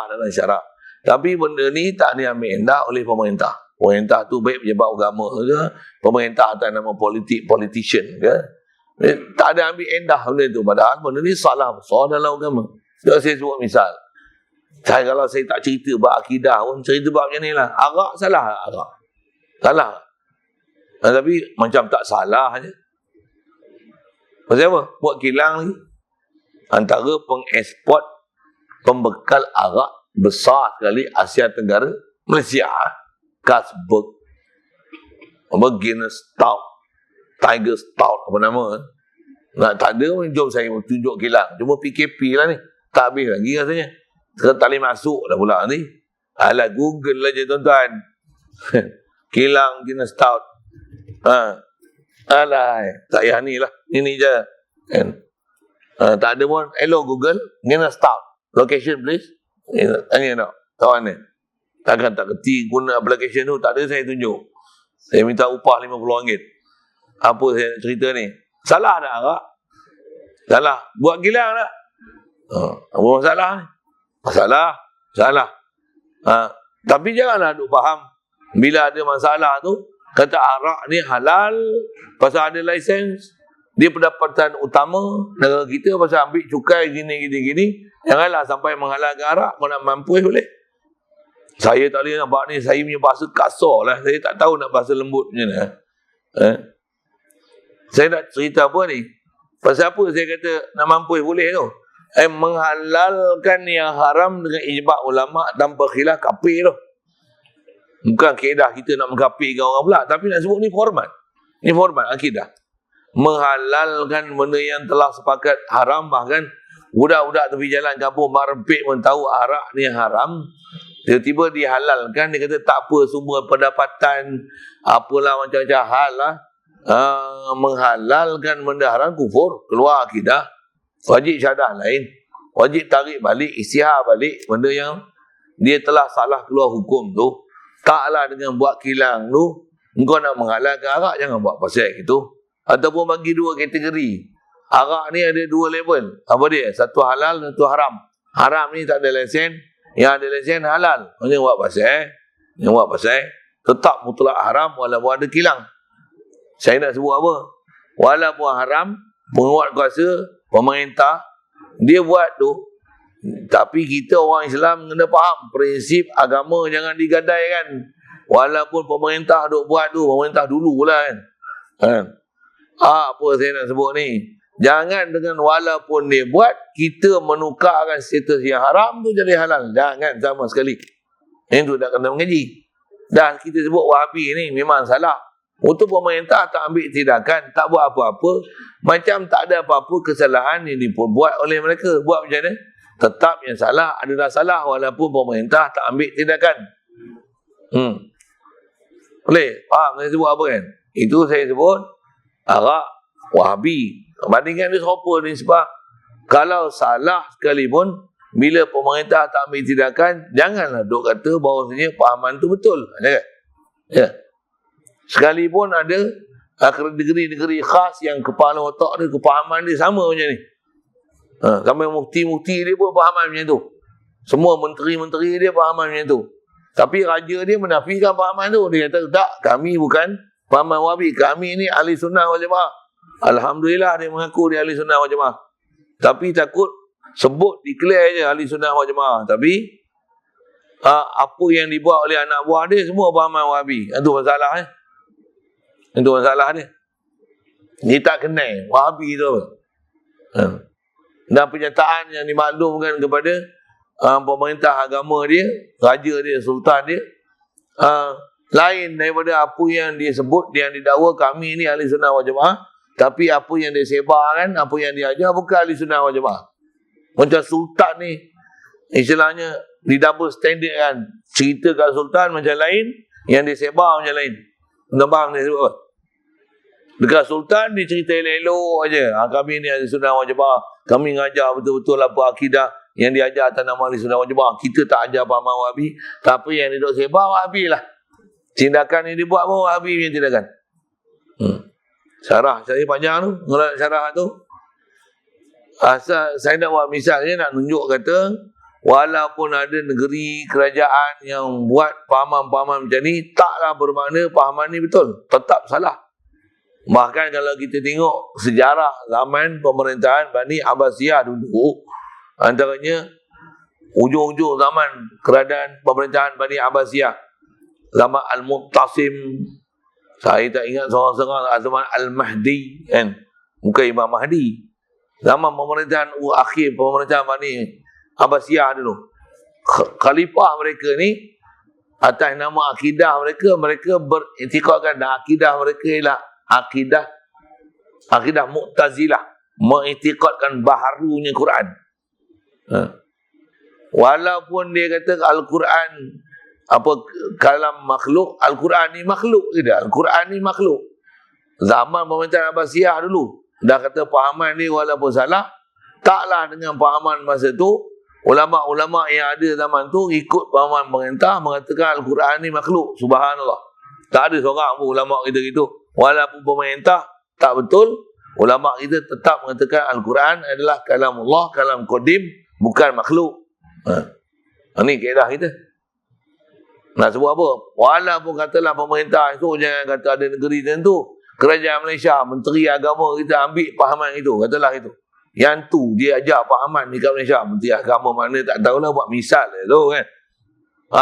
dalam syarak. Tapi benda ni tak diambil endah oleh pemerintah. Pemerintah tu baik pejabat agama ke, pemerintah atas nama politician ke. Tak ada ambil endah benda tu. Padahal benda ni salah besar dalam agama. Tak saya sebut misal. Kalau saya tak cerita bab akidah pun, cerita bab macam ni lah. Arak salah. Arak salah. Tapi macam tak salah je. Pasal apa? Buat kilang lagi. Antara pengeksport pembekal arak besar sekali Asia Tenggara, Malaysia. Carlsberg, Guinness Stout, Tiger Stout, apa nama. Nak tak ada pun, jom saya tunjuk kilang. Cuma PKP lah ni. Tak habis lagi rasanya. Sekarang tak boleh masuk dah pula ni. Alah, Google lah je tuan-tuan. Kilang Guinness Stout. Alah, tak payah ni lah. Ini je. Kan? Tak ada pun. Hello Google, Guinness Stout. Location please. Tanya tak? Kawan ni. Takkan tak kerti guna application tu. Tak ada saya tunjuk. Saya minta upah RM50. Apa saya cerita ni? Salah tak arak? Salah. Buat kilang tak? Apa masalah ni? Salah. Tapi janganlah duk faham. Bila ada masalah tu, kata arak ni halal pasal ada lisens. Dia pendapatan utama negara kita pasal ambil cukai gini. Janganlah sampai menghalalkan arak. Kau nak mampu boleh. Saya tak boleh nampak ni. Saya punya bahasa kasar lah. Saya tak tahu nak bahasa lembut macam mana. Saya nak cerita apa ni? Pasal apa saya kata nak mampu boleh tu? Menghalalkan yang haram dengan ijma' ulama' tanpa khilaf kafir tu. Bukan keedah kita nak mengkafirkan orang pula. Tapi nak sebut ni format. Ni format akidah. Menghalalkan benda yang telah sepakat haram. Bahkan budak-budak tepi jalan kampung mak rempit pun tahu arak ni yang haram. Tiba-tiba dihalalkan. Dia kata tak apa, sumber pendapatan apalah macam-macam hal lah. Menghalalkan benda haram kufur, keluar akidah. Wajib syahadah lain. Wajib tarik balik, istihar balik benda yang dia telah salah keluar hukum tu. Taklah dengan buat kilang tu engkau nak menghalalkan arak, jangan buat pasal itu. Ataupun bagi dua kategori. Arak ni ada dua level. Apa dia? Satu halal, satu haram. Haram ni tak ada lesen, yang ada lesen halal. Jangan buat pasal. Tetap mutlak haram walaupun ada kilang. Saya nak sebut apa? Walaupun haram, penguat kuasa pemerintah dia buat tu, tapi kita orang Islam kena faham prinsip agama jangan digadaikan. Walaupun pemerintah duk buat tu, pemerintah dululah kan. Apa saya nak sebut ni? Jangan dengan walaupun dia buat, kita menukarkan status yang haram tu jadi halal. Jangan sama sekali. Itu dah kena mengaji. Dan kita sebut Wahabi ni memang salah. Untuk pemerintah tak ambil tindakan, tak buat apa-apa, macam tak ada apa-apa kesalahan yang dibuat oleh mereka. Buat macam mana? Tetap yang salah adalah salah walaupun pemerintah tak ambil tindakan. Boleh? Faham saya sebut apa kan? Itu saya sebut arak Wahabi. Bandingkan dia serupa ni sebab kalau salah sekalipun, bila pemerintah tak ambil tindakan, janganlah duk kata bahawasanya fahaman tu betul. Ya. Sekalipun ada negeri-negeri khas yang kepala otak dia, kepahaman dia sama macam ni. Sampai mufti-mufti dia pun fahaman macam tu. Semua menteri-menteri dia fahaman macam tu. Tapi raja dia menafikan fahaman tu. Dia kata, tak, kami bukan fahaman Wahabi. Kami ni ahli sunnah wal jamaah. Alhamdulillah dia mengaku dia ahli sunnah wal jamaah. Tapi takut sebut, declare je ahli sunnah wal jamaah. Tapi apa yang dibuat oleh anak buah dia semua fahaman Wahabi. Itu masalah Itu masalah dia. Dia tak kenal Wahabi tu apa. Dan pernyataan yang dimaklumkan kepada pemerintah agama dia, raja dia, sultan dia, lain daripada apa yang dia sebut, yang didakwa kami ni ahli sunnah wal jamaah. Tapi apa yang dia sebarkan, apa yang dia ajar bukan ahli sunnah wal jamaah. Macam sultan ni istilahnya di double standard kan. Cerita kat sultan macam lain, yang dia sebar macam lain. Tuan faham dia sebut apa? Dekat sultan dia cerita elok-elok aja. Kami ni ahli sunnah wal jamaah. Kami ngajar betul-betul apa akidah yang diajar atas nama ahli sunnah wal jamaah. Kita tak ajar faham Wahabi, tapi yang dia duk sebar Wahabi lah. Tindakan yang dibuat pun Wahabi punya tindakan. Syarah saya panjang tu, ngelat syarah tu. Asal saya nak buat misalnya, nak tunjuk kata, walaupun ada negeri kerajaan yang buat pahaman-pahaman macam ni, taklah bermakna pahaman ni betul, tetap salah. Bahkan kalau kita tengok sejarah zaman pemerintahan Bani Abbasiyah dulu, antaranya ujung-ujung zaman kerajaan pemerintahan Bani Abbasiyah, zaman Al-Muqtasim, saya tak ingat seorang-seorang, zaman Al-Mahdi kan, bukan Imam Mahdi, zaman pemerintahan akhir pemerintahan Bani Abbasiyah dulu, khalifah mereka ni atas nama akidah mereka, mereka beriktikadkan akidah mereka ialah akidah Mu'tazilah, mengiktikadkan baharunya Quran. Walaupun dia kata Al-Quran kalam makhluk, Al-Quran ni makhluk tidak, Al-Quran ni makhluk. Zaman pemerintahan Abbasiyah dulu dah kata pahaman ni walaupun salah, taklah dengan pahaman masa tu. Ulama-ulama yang ada zaman tu ikut pahaman pemerintah, mengatakan Al-Quran ni makhluk. Subhanallah, tak ada seorang pun ulama kita gitu. Walaupun pemerintah tak betul, ulama kita tetap mengatakan Al-Quran adalah kalamullah, kalam qadim, bukan makhluk. Ini kaedah kita. Nak sebut apa? Walaupun katalah pemerintah itu, jangan kata ada negeri tertentu, kerajaan Malaysia, menteri agama kita ambil pahaman itu, katalah itu. Yang tu dia ajar pahaman di kat Malaysia, menteri agama mana tak tahulah, buat misal lah tu kan.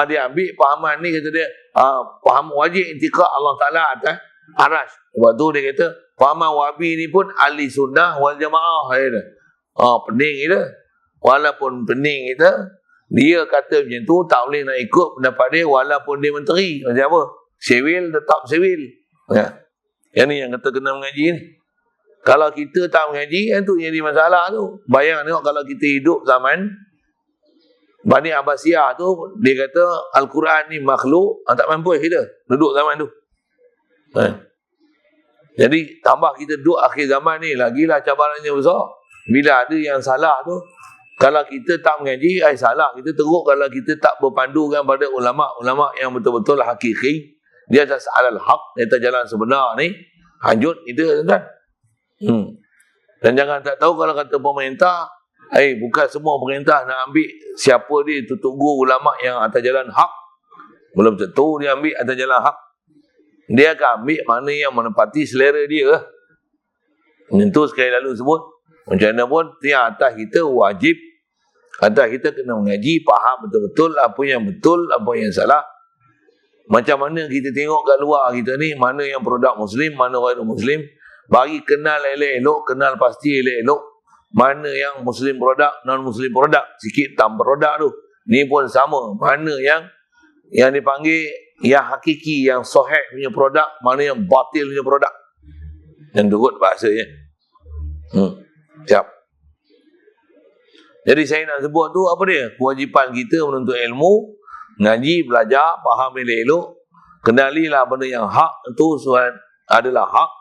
Dia ambil pahaman ni, kata dia faham wajib intikad Allah Ta'ala atas arash. Sebab tu dia kata pahaman Wahabi ni pun ahli sunnah wal jamaah. Pening kita. Walaupun pening kita, dia kata macam tu, tak boleh nak ikut pendapat dia walaupun dia menteri. Macam apa? Sewil tetap sewil. Yang ni yang kata kena mengaji ni. Kalau kita tak mengaji, yang tu jadi masalah tu. Bayang tengok kalau kita hidup zaman Bani Abbasiyah tu, dia kata Al-Quran ni makhluk, tak mampu kita duduk zaman tu. Jadi tambah kita duduk akhir zaman ni, lagilah cabarannya besar. Bila ada yang salah tu, kalau kita tak mengaji, salah. Kita teruk kalau kita tak berpandukan pada ulama-ulama yang betul-betul hakiki, dia atas alal haq, dia atas jalan sebenar ni, hanyut kita kan. Dan jangan tak tahu kalau kata pemerintah, bukan semua pemerintah nak ambil siapa dia, itu tunggu ulama yang atas jalan hak. Belum tentu dia ambil atas jalan hak. Dia akan ambil mana yang menepati selera dia. Itu sekali lalu sebut, macam mana pun yang atas kita wajib, atas kita kena mengaji, faham betul-betul apa yang betul, apa yang salah. Macam mana kita tengok kat luar kita ni, mana yang produk Muslim, mana orang Muslim, bagi kenal elok-elok, kenal pasti elok-elok, mana yang Muslim produk, non-Muslim produk, sikit tambah produk tu. Ni pun sama, mana yang dipanggil yang hakiki, yang sahih punya produk, mana yang batil punya produk. Yang turut bahasanya. Siap. Jadi saya nak sebut tu apa dia? Kewajipan kita menuntut ilmu, ngaji, belajar, faham elok-elok, kenalilah benda yang hak itu adalah hak,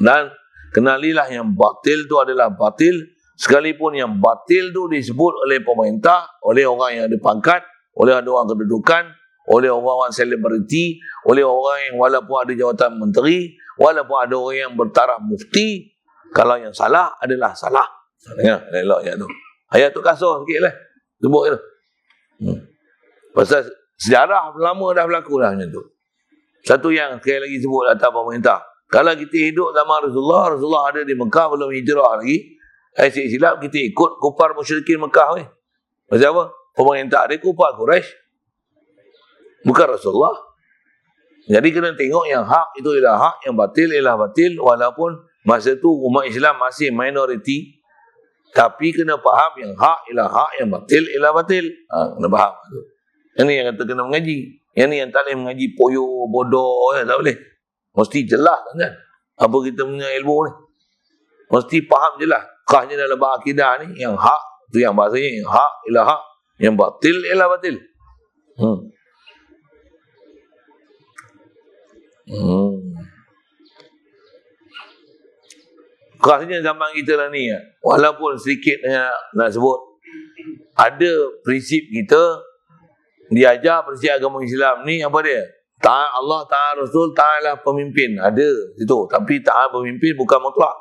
dan kenalilah yang batil tu adalah batil, sekalipun yang batil tu disebut oleh pemerintah, oleh orang yang ada pangkat, oleh ada orang kedudukan, oleh orang-orang selebriti, oleh orang yang walaupun ada jawatan menteri, walaupun ada orang yang bertaraf mufti, kalau yang salah adalah salah. Dengar elok ayat tu. Ayat tu kasar sikit lah sebut tu. Pasal sejarah lama dah berlaku dah macam tu. Satu yang sekali lagi sebut atas pemerintah, kalau kita hidup zaman Rasulullah ada di Mekah, belum hijrah lagi, silap kita ikut kufar musyrikin Mekah. Macam apa? Pemerintah dia kufar Quraisy, bukan Rasulullah. Jadi kena tengok yang hak itu ialah hak, yang batil ialah batil. Walaupun masa tu umat Islam masih minoriti, tapi kena faham yang hak ialah hak, yang batil ialah batil. Kena faham. Yang ni yang kata kena mengaji. Yang ni yang tak boleh mengaji poyo, bodoh, tak boleh. Mesti jelas kan apa kita punya ilmu ni. Mesti faham jelas. Khasnya dalam akidah ni, yang hak tu yang bahasanya yang hak ialah hak, yang batil ialah batil. Khasnya zaman kita lah ni, walaupun sedikit nak sebut, ada prinsip kita diajar prinsip agama Islam ni, apa dia? Taat Allah, taat Rasul, taatlah pemimpin. Ada situ. Tapi taat pemimpin bukan mutlak.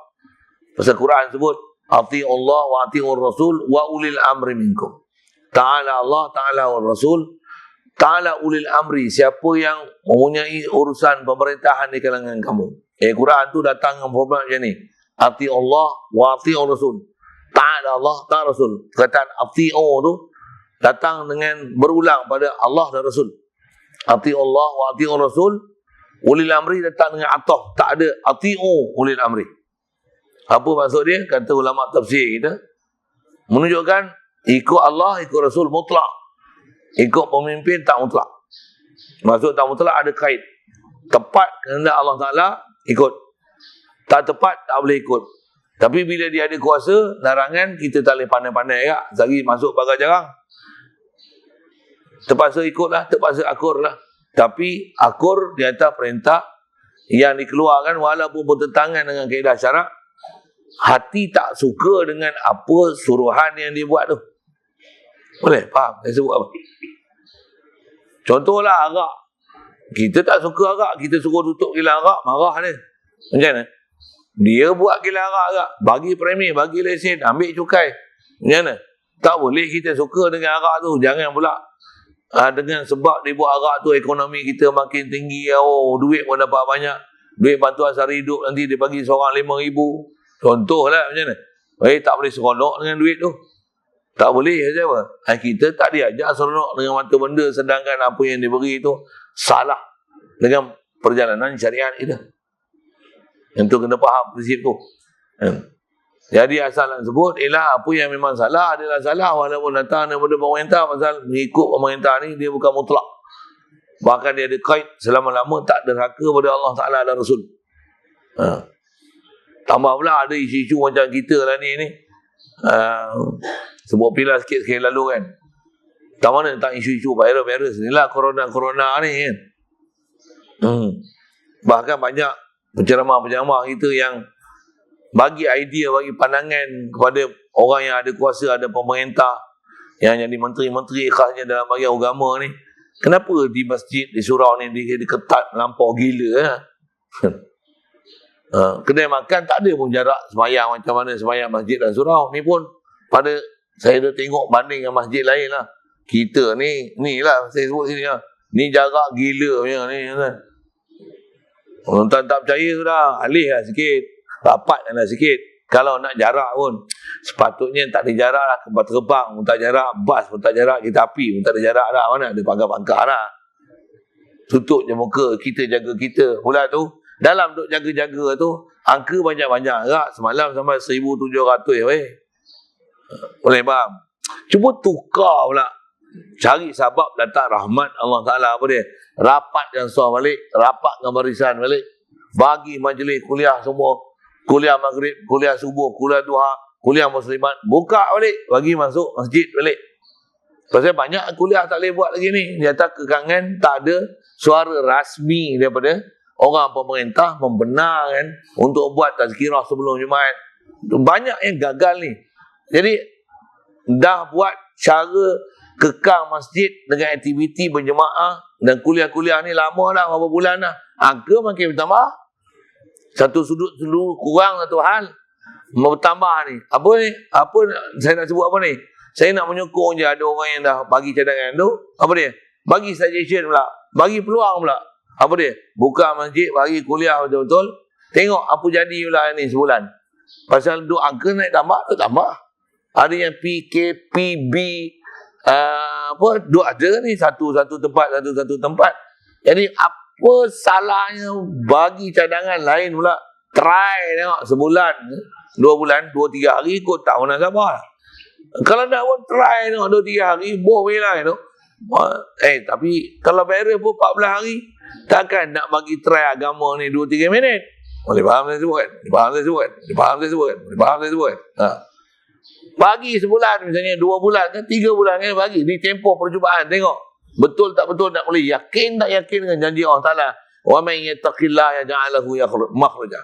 Pasal Quran sebut, Ati'u Allah wa ati'ur Rasul wa ulil amri minkum. Ta'ala Allah, ta'ala wa Rasul, ta'ala ulil amri. Siapa yang mempunyai urusan pemerintahan di kalangan kamu. Quran tu datang dengan format macam ni. Ati'u Allah wa ati'ur Rasul. Ta'ala Allah, ta'ala Rasul. Perkataan ati'u tu datang dengan berulang pada Allah dan Rasul. Ati'u Allah wa ati'ur Rasul. Ulil amri datang dengan ataf. Tak ada ati'u ulil amri. Apa maksud dia? Kata ulama tafsir kita, menunjukkan ikut Allah, ikut Rasul mutlak. Ikut pemimpin tak mutlak. Maksud tak mutlak ada kait. Tepat kehendak Allah Ta'ala, ikut. Tak tepat, tak boleh ikut. Tapi bila dia ada kuasa, larangan, kita tak boleh pandai-pandai agak. Sehari masuk pagar jarang. Terpaksa ikutlah, terpaksa akurlah. Tapi akur di atas perintah yang dikeluarkan walaupun bertentangan dengan kaedah syarak. Hati tak suka dengan apa suruhan yang dia buat tu. Boleh? Faham? Saya sebut apa? Contohlah arak. Kita tak suka arak. Kita suruh tutup gila arak. Marah dia. Macam mana? Dia buat gila arak. Bagi premi, bagi lesen, ambil cukai. Macam mana? Tak boleh kita suka dengan arak tu. Jangan pula. Dengan sebab dia buat arak tu, ekonomi kita makin tinggi. Oh, duit pun dapat banyak. Duit bantuan sehari hidup nanti dia bagi seorang 5,000. Contohlah macam mana. Tak boleh seronok dengan duit tu. Tak boleh saja apa. Kita tak diajak seronok dengan mata benda, sedangkan apa yang diberi tu salah dengan perjalanan syariat kita. Yang tu kena faham prinsip tu. Jadi asal nak sebut ialah apa yang memang salah adalah salah, walaupun datang daripada pemerintah. Pasal mengikut pemerintah ni dia bukan mutlak. Bahkan dia ada kait selama-lama tak derhaka pada Allah Ta'ala dan Rasul. Tambah pula ada isu-isu macam kita lah ni. Sebut pilah sikit sekali lalu kan. Tak mana tentang isu-isu virus ni lah, corona ni kan. Bahkan banyak penceramah-penceramah kita yang bagi idea, bagi pandangan kepada orang yang ada kuasa, ada pemerintah, yang jadi menteri-menteri khasnya dalam bahagian agama ni. Kenapa di masjid, di surau ni dia ketat lampau gila kedai makan tak ada pun jarak sembahyang macam mana sembahyang masjid dan surau. Ni pun pada saya dah tengok banding dengan masjid lain lah. Kita ni lah saya sebut sini lah. Ni jarak gila punya ni kan. Orang tak percaya sudah, alih lah sikit, rapatkan lah sikit. Kalau nak jarak pun sepatutnya tak ada jarak lah. Kapal terbang pun tak jarak, bas pun tak jarak, kereta api pun tak ada jarak lah. Mana ada pangkal-pangkal lah. Tutup je muka, kita jaga kita. Pula tu dalam duk jaga-jaga tu, angka banyak-banyak agak. Semalam sampai 1,700 weh. Boleh faham? Cuba tukar pula. Cari sebab datang rahmat Allah Ta'ala apa dia? Rapat yang sah balik, rapat dengan barisan balik. Bagi majlis kuliah semua. Kuliah maghrib, kuliah subuh, kuliah duha, kuliah muslimat. Buka balik, bagi masuk masjid balik. Pasal banyak kuliah tak boleh buat lagi ni. Dia atas kekangan tak ada suara rasmi daripada orang pemerintah membenarkan untuk buat tazkirah sebelum Jumaat. Banyak yang gagal ni. Jadi dah buat cara kekang masjid dengan aktiviti berjemaah dan kuliah-kuliah ni lama dah, berapa bulan dah. Angka makin bertambah. Satu sudut dulu kurang satu hal bertambah ni. Apa ni? Apa saya nak sebut apa ni? Saya nak menyokong je ada orang yang dah bagi cadangan tu. Apa dia? Bagi suggestion pula. Bagi peluang pula. Apa dia? Buka masjid, bagi kuliah betul-betul. Tengok apa jadi pula ni sebulan. Pasal duk angka naik tambah tu tambah. Ada yang PKPB duk ada ni satu tempat. Jadi apa salahnya bagi cadangan lain pula. Try tengok sebulan, 2 bulan, 2-3 hari kot tak pernah sabar. Kalau nak pun try tengok 2-3 hari, boleh lah tu. Tapi kalau virus pun 14 hari, takkan nak bagi try agama ni 2-3 minit. Boleh faham saya sebut kan? Boleh faham saya sebut kan? Bagi sebulan misalnya, 2 bulan kan, 3 bulan kan bagi. Ni tempoh percubaan, tengok. Betul tak betul tak boleh. Yakin tak yakin dengan janji Allah Ta'ala. Wa man yattaqillaha yaj'al lahu makhraja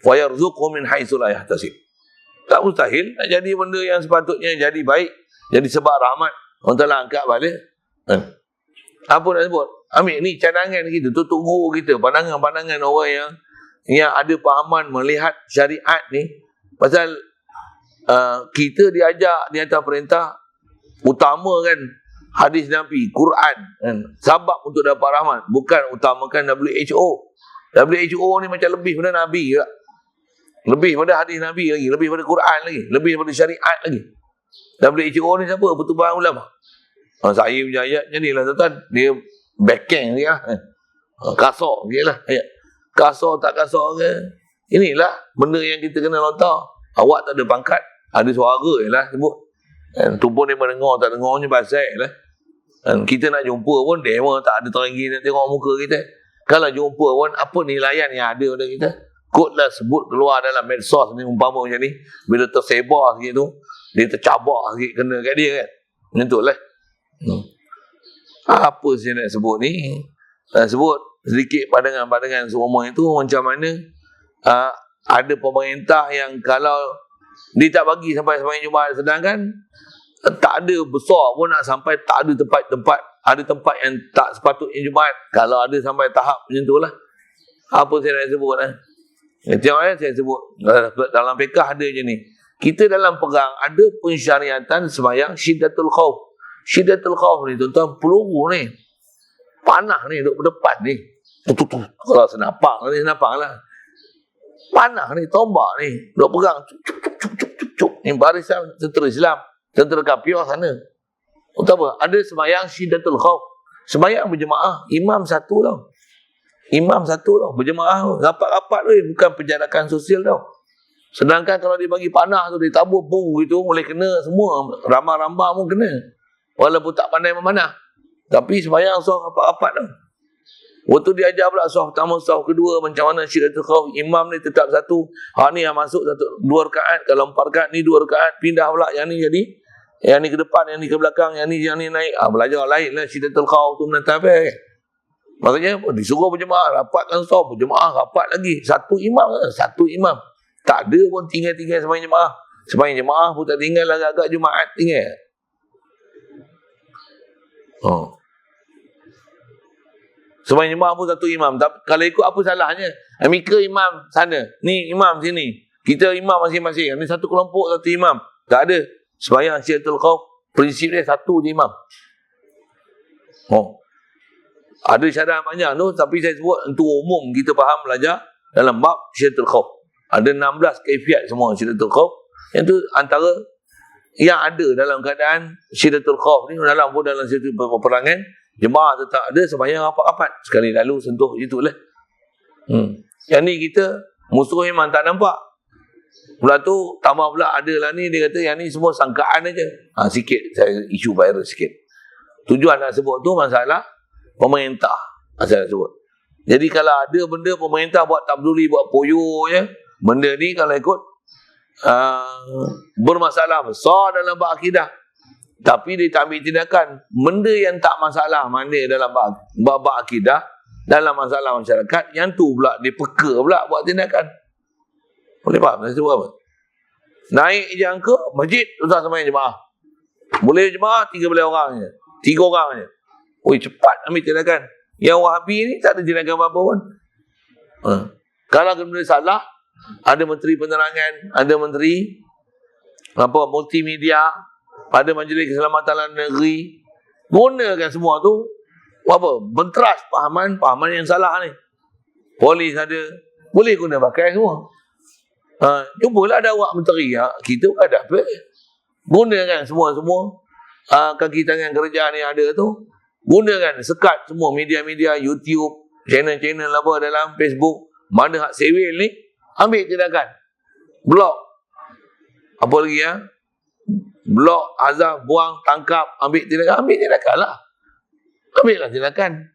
wa yarzuqhu min haitsu la yahtasib. Tak mustahil nak jadi benda yang sepatutnya jadi baik, jadi sebab rahmat. Allah Ta'ala angkat balik. Apa nak sebut? Ambil ni cadangan kita, tutup guru kita, pandangan-pandangan orang yang ada pahaman melihat syariat ni. Pasal kita diajak di atas perintah utamakan hadis Nabi, Quran kan? Sabab untuk dapat rahmat, bukan utamakan WHO. WHO ni macam lebih pada Nabi juga. Lebih pada hadis Nabi lagi, lebih pada Quran lagi, lebih pada syariat lagi. WHO ni siapa? Pertubuhan ulama. Saya punya ayat macam ni lah tuan-tuan. Dia backing dia lah. Kasar dia lah ayat. Kasar tak kasar ke? Inilah benda yang kita kena lontar. Awak tak ada pangkat, ada suara je lah sebut. Tu pun dia mendengar tak dengarnya pasal lah. Kita nak jumpa pun dia memang tak ada teringgi nak tengok muka kita. Kalau jumpa pun apa nilaian yang ada pada kita? Kotlah sebut keluar dalam medsos ni umpama macam ni. Bila tersebar sikit tu, dia tercabar sikit kena kat dia kan. Macam tu lah. Apa saya nak sebut ni? Sebut sedikit pandangan-pandangan semua itu macam mana ada pemerintah yang kalau dia tak bagi sampai sembahyang Jumaat, sedangkan tak ada besar pun nak sampai tak ada tempat-tempat, ada tempat yang tak sepatutnya Jumaat. Kalau ada sampai tahap macam tu lah. Apa saya nak sebut lah? Macam mana saya sebut? Dalam fiqh ada je ni. Kita dalam perang ada pensyariatan sembahyang Syiddatul Khauf. Syiddatul Khauf ni tuan-tuan, peluru ni panah ni duduk berdepan ni. Kalau senapang ni, senapang lah. Panah ni, tombak ni duduk pegang. Cuk. Ni barisan tentera Islam, tentera kafir sana. Untuk apa? Ada sembahyang Syiddatul Khauf. Sembahyang berjemaah, imam satu tau. Imam satu tau, berjemaah tau. Rapat-rapat tu, bukan penjarakan sosial tau. Sedangkan kalau dia bagi panah tu, dia tabur pun gitu, boleh kena semua. Ramah-ramah pun kena. Walaupun tak pandai memanah. Tapi sembahyang sah rapat-rapat tau. Waktu dia ajar pula sah pertama, sah kedua, macam mana Syiddatul Khauf, imam ni tetap satu. Ni yang masuk satu, 2 rakaat. Kalau 4 rakaat ni 2 rakaat, pindah pula yang ni jadi. Yang ni ke depan, yang ni ke belakang, yang ni naik. Belajar lain lah Syiddatul Khauf tu menentang apa. Maksudnya disuruh berjemaah, rapatkan sah, berjemaah, rapat lagi. Satu imam. Tak ada pun tinggal-tinggal sembahyang jemaah. Sembahyang jemaah pun tak tinggal agak-agak Jumaat tinggal. Sembahyang jemaah pun satu imam. Tapi kalau ikut apa salahnya? Mika imam sana, ni imam sini. Kita imam masing-masing. Ni satu kelompok, satu imam. Tak ada. Sembahyang Syiddatul Khauf, prinsip dia satu je imam. Ada syarat panjang tu, tapi saya sebut untuk umum kita faham belajar dalam bab Syiddatul Khauf. Ada 16 kaifiat semua Syiddatul Khauf. Yang tu antara yang ada dalam keadaan Syiddatul Khauf ni, dalam satu peperangan, jemaah tetap ada sembahyang rapat-rapat. Sekali lalu sentuh itulah. Yang ni kita musuh memang tak nampak. Pula tu tambah pula ada lah ni, dia kata yang ni semua sangkaan aja. Sikit saya isu virus sikit. Tujuan nak sebut tu masalah pemerintah. Saya nak sebut. Jadi kalau ada benda pemerintah buat tak peduli, buat poyo je, benda ni kalau ikut bermasalah besar dalam bab akidah. Tapi dia tak ambil tindakan. Benda yang tak masalah mana dalam bab akidah, dalam masalah masyarakat, yang tu pula dia peka pula buat tindakan. Boleh faham saya sebut apa? Naik je angka masjid, susah sembahyang jemaah. Boleh jemaah 13 orang je, 3 orang je. Cepat ambil tindakan. Yang Wahabi ni tak ada tindakan apa-apa pun. Kalau benda salah, ada menteri penerangan, ada menteri multimedia, ada Majlis Keselamatan Dalam Negeri, gunakan semua tu benteras pahaman yang salah ni. Polis ada, boleh guna pakai semua. Jumpalah ada awak menteri, kita ada apa? Gunakan semua kaki tangan kerja ni ada tu, gunakan, sekat semua media-media, YouTube, channel-channel apa dalam Facebook, mana hak sewil ni, ambil tindakan. Blok. Apa lagi blok, azab, buang, tangkap, ambil tindakan lah. Ambillah tindakan.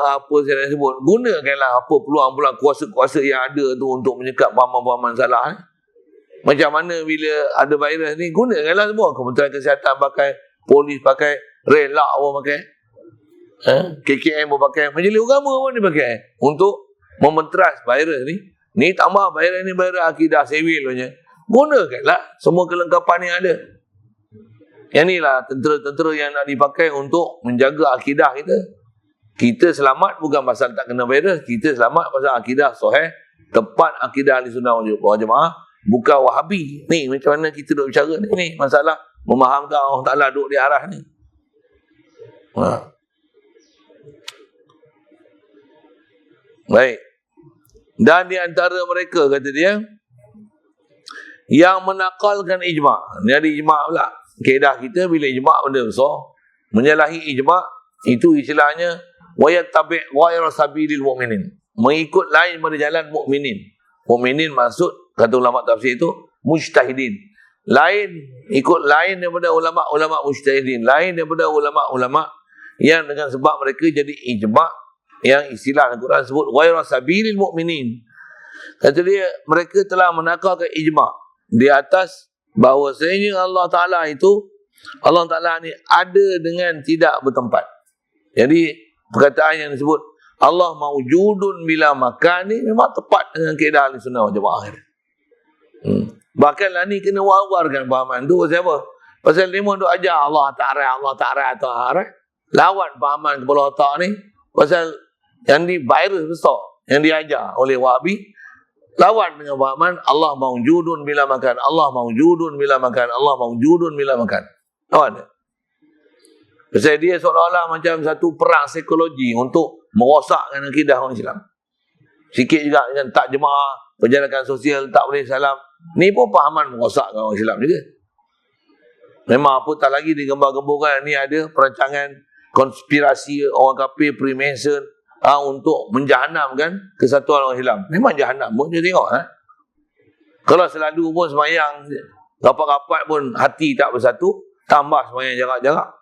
Apa saya nak sebut, gunakanlah apa peluang-peluang kuasa-kuasa yang ada tu untuk menyekat pahaman-pahaman salah ni. Macam mana bila ada virus ni, gunakanlah semua. Kementerian Kesihatan pakai, polis pakai, relak pun pakai, KKM pun pakai, Majlis Agama pun dia pakai untuk mementeras virus ni. Ni tambah virus ni, virus akidah sewil punya. Gunakanlah semua kelengkapan yang ada. Yang ni lah tentera-tentera yang nak dipakai untuk menjaga akidah kita. Kita selamat bukan pasal tak kena virus, kita selamat pasal akidah sahih, tepat akidah Ahli Sunnah wal Jamaah, bukan Wahabi. Ni macam mana kita duk bicara ni? Ni masalah memahamkan Allah Ta'ala duduk di arah ni. Baik. Dan di antara mereka, kata dia, yang menakalkan ijma'. Ni ada ijma' pula. Kaedah kita bila ijma' benda besar, menyalahi ijma' itu istilahnya wayattabi' ghayra sabilil mu'minin. Mengikut lain pada jalan mukminin. Mukminin maksud kata ulama tafsir itu mujtahidin. Lain ikut lain daripada ulama-ulama mujtahidin, lain daripada ulama-ulama yang dengan sebab mereka jadi ijma' yang istilah Al-Quran sebut ghayra sabilil mu'minin. Kata dia mereka telah menakalkan ijma' di atas bahawasanya Allah Ta'ala itu, Allah Ta'ala ni ada dengan tidak bertempat. Jadi perkataan yang disebut Allah maujudun bila makan ni memang tepat dengan kaedah ahli sunnah wal jamaah. Bahkan lah ni kena war-warkan fahaman tu. Pasal apa? Pasal dia duk ajar Allah Ta'ala. Lawan fahaman kepala otak ni. Pasal yang di virus besar yang diajar oleh Wahabi, lawan dengan fahaman Allah maujudun bila makan, Allah maujudun bila makan, Allah maujudun bila makan. Lawan dia. Pasal dia seolah-olah macam satu perang psikologi untuk merosakkan akidah orang Islam. Sikit juga dengan tak jemaah, perjalanan sosial, tak boleh salam. Ni pun fahaman merosakkan orang Islam juga. Memang apa tak lagi digembar-gemburkan ni ada perancangan konspirasi orang kafir Freemason untuk menjahanamkan kesatuan orang Islam. Memang jahanam pun dia tengok. Kalau selalu pun semayang rapat-rapat pun hati tak bersatu, tambah semayang jarak-jarak.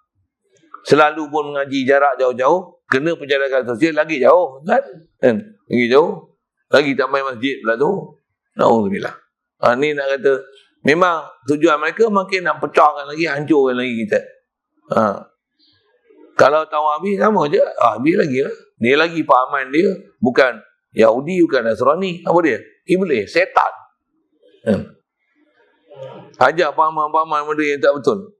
Selalu pun mengaji jarak jauh-jauh, kena penjarakan sosial lagi jauh kan? Lagi jauh. Lagi tak main masjid pula tu. Na'udzubillah. Ni nak kata memang tujuan mereka makin nak pecahkan lagi, hancurkan lagi kita. Kalau tahu Wahabi sama je. Wahabi lagi lah. Dia lagi pahaman dia bukan Yahudi, bukan Nasrani. Apa dia? Iblis, setan. Ajak pahaman-pahaman benda yang tak betul.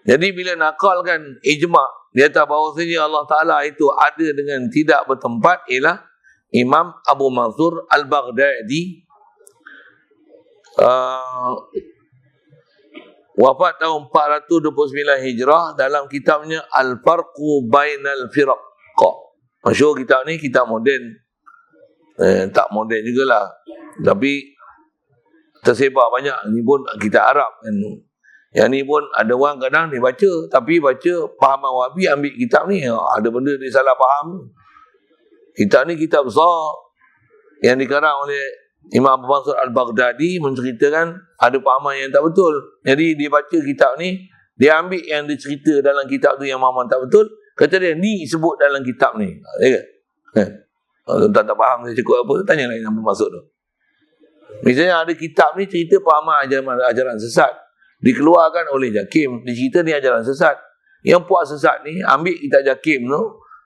Jadi bila nakalkan ijma' di atas bahawasanya Allah Ta'ala itu ada dengan tidak bertempat, ialah Imam Abu Mansur Al-Baghdadi, wafat tahun 429 Hijrah, dalam kitabnya Al-Farqu Bainal Firaq. Masyhur kitab ni, kitab moden. Tak moden jugalah. Tapi tersebar banyak. Ni pun kitab Arab kan. Yang ni pun ada orang kadang dia baca, tapi baca pahaman Wahabi, ambil kitab ni, ada benda dia salah faham. Kitab ni kitab besar yang dikarang oleh Imam Abu Mansur Al-Baghdadi, menceritakan ada pahaman yang tak betul. Jadi dia baca kitab ni, dia ambil yang dia cerita dalam kitab tu yang pahaman tak betul, kata dia ni sebut dalam kitab ni. Ya ke? Kalau tak faham dia cakap apa, tanya lagi Abu Mansur tu. Misalnya ada kitab ni cerita pahaman ajaran sesat, dikeluarkan oleh Jakim, dia cerita ni ajaran sesat. Yang puak sesat ni ambil kitab Jakim tu,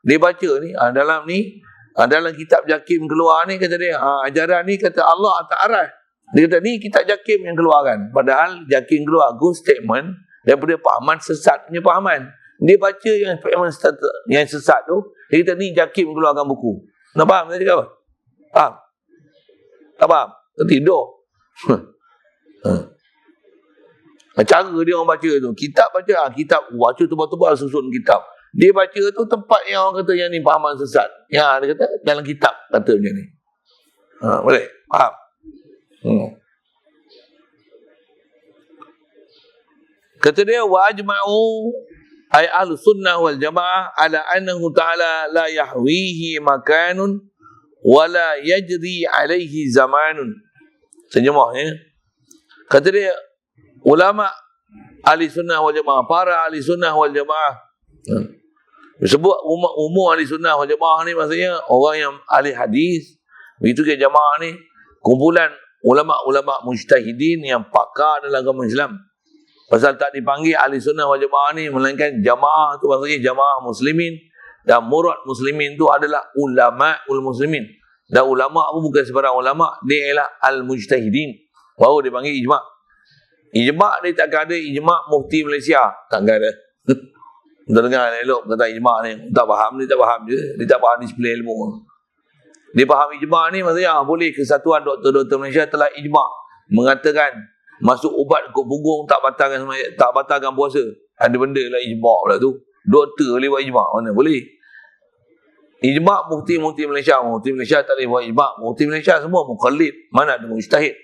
dia baca ni, dalam ni, dalam kitab Jakim keluar ni, kata dia, ajaran ni kata Allah tak arah. Dia kata ni kitab Jakim yang keluarkan. Padahal Jakim keluar good statement daripada pahaman sesat punya pahaman. Dia baca yang sesat tu, dia kata ni Jakim keluarkan buku. Nak faham saya cakap apa? Faham? Tak faham? Tertidur. Cara dia orang baca tu, kitab baca, kitab baca tebal-tebal susun kitab. Dia baca tu tempat yang orang kata yang ni pahaman sesat. Yang dia kata dalam kitab kata macam ni. Boleh? Faham? Kata dia wa ajma'u ay ahlus sunnah wal jamaah ala annahu ta'ala la yahwihi makanun wa la yajri alaihi zamanun. Terjemahnya, kata dia ulama ahli sunnah wal jamaah, para ahli sunnah wal jamaah. Sebut umum ahli sunnah wal jamaah ni maksudnya orang yang ahli hadis. Begitu ke jamaah ni kumpulan ulama-ulama mujtahidin yang pakar dalam agama Islam. Pasal tak dipanggil ahli sunnah wal jamaah ni, melainkan jamaah tu maksudnya jamaah muslimin, dan murad muslimin tu adalah ulama-ul muslimin. Dan ulama pun bukan sebarang ulama, dia ialah al-mujtahidin. Baru dia panggil ijma'. Ijma' dia takkan ada ijma' mufti Malaysia. Takkan ada. Kita dengar elok kata ijma' ni. Tak faham, dia tak faham je. Dia tak faham disiplin ilmu. Dia faham ijma' ni maksudnya boleh Kesatuan Doktor-Doktor Malaysia telah ijma' mengatakan masuk ubat kok punggung tak batalkan puasa. Ada benda lah ijma' pula tu. Doktor boleh buat ijma', mana boleh. Ijma' mufti Malaysia. Mufti Malaysia tak boleh buat ijma'. Mufti Malaysia semua muqallid. Mana ada mujtahid.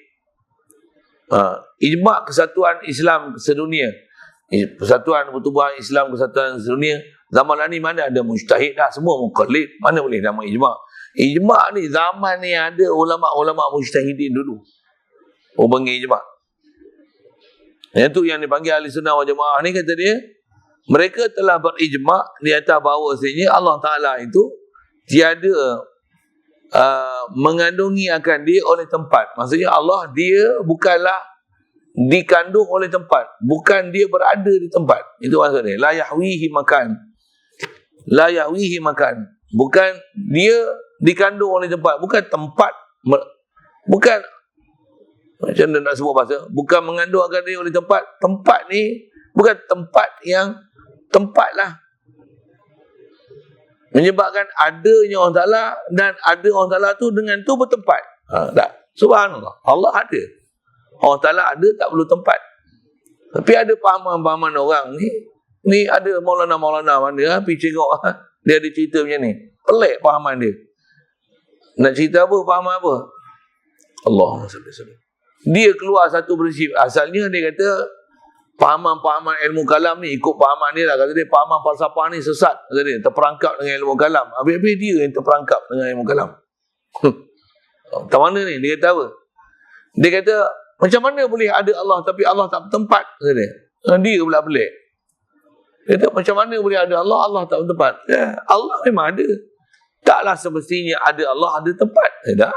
Ijma' Kesatuan Islam Sedunia. Persatuan Pertubuhan Islam Kesatuan Sedunia. Zaman ni mana ada mujtahid dah. Semua muqallid. Mana boleh nama ijma'. Ijma' ni zaman ni ada ulama' mujtahidin dulu. Panggil ijma'. Yang tu yang dipanggil Ahli Sunnah wal Jamaah ni, kata dia, mereka telah berijma' di atas bahawasanya Allah Ta'ala itu tiada mengandungi akan dia oleh tempat. Maksudnya Allah, dia bukanlah dikandung oleh tempat. Bukan dia berada di tempat. Itu maksudnya. La yahwihi makan. La yahwihi makan. Bukan dia dikandung oleh tempat. Bukan tempat. Bukan. Macam mana nak sebut bahasa? Bukan mengandung akan dia oleh tempat. Tempat ni bukan tempat yang tempat lah. Menyebabkan adanya Allah Ta'ala dan ada Allah Ta'ala tu dengan tu bertempat. Tak. Subhanallah. Allah ada. Allah Ta'ala ada, tak perlu tempat. Tapi ada pahaman-pahaman orang ni. Ni ada Maulana mana pergi tengok. Dia ada cerita macam ni. Pelik pahaman dia. Nak cerita apa? Pahaman apa? Allahumma salli sallam. Dia keluar satu prinsip. Asalnya dia kata pahaman-pahaman ilmu kalam ni ikut pahaman dia lah. Kata dia pahaman falsafah ni sesat. Kata dia terperangkap dengan ilmu kalam. Habis-habis dia yang terperangkap dengan ilmu kalam. Tak mana ni? Dia kata apa? Dia kata macam mana boleh ada Allah tapi Allah tak bertempat? Kata dia. Dia pula pelik. Dia kata macam mana boleh ada Allah, Allah tak bertempat? Ya, Allah memang ada. Taklah semestinya ada Allah ada tempat. Tak.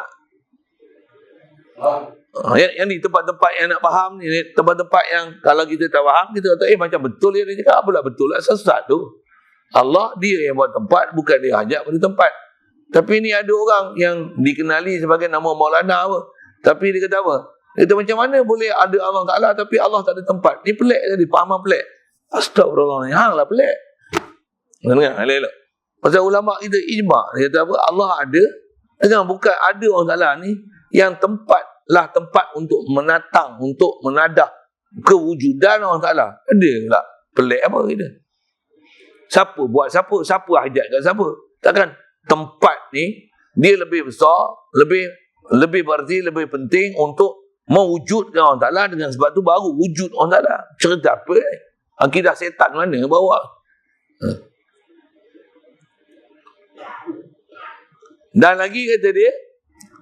Yang ni tempat-tempat yang nak faham ni, tempat-tempat yang kalau kita tak faham, kita kata macam betul dia cakap, apalah betul lah, sesat tu. Allah dia yang buat tempat, bukan dia ajak pada tempat. Tapi ni ada orang yang dikenali sebagai nama Maulana apa, tapi dia kata apa? Dia kata macam mana boleh ada Allah Ta'ala tapi Allah tak ada tempat? Ni pelik tadi, fahaman pelik. Astagfirullah, hang lah pelik. Dengar, elok-elok. Pasal ulama kita ijma', dia kata apa? Allah ada, dengan bukan ada Allah Ta'ala ni yang tempat lah tempat untuk menatang, untuk menadah kewujudan Allah Ta'ala. Ada tak? Pelik apa kita? Siapa buat siapa? Siapa hajat kat siapa? Takkan tempat ni dia lebih besar, lebih berarti, lebih penting untuk mewujudkan Allah Ta'ala, dengan sebab tu baru wujud Allah Ta'ala. Cerita apa ni? Akidah setan mana bawa? Dan lagi kata dia,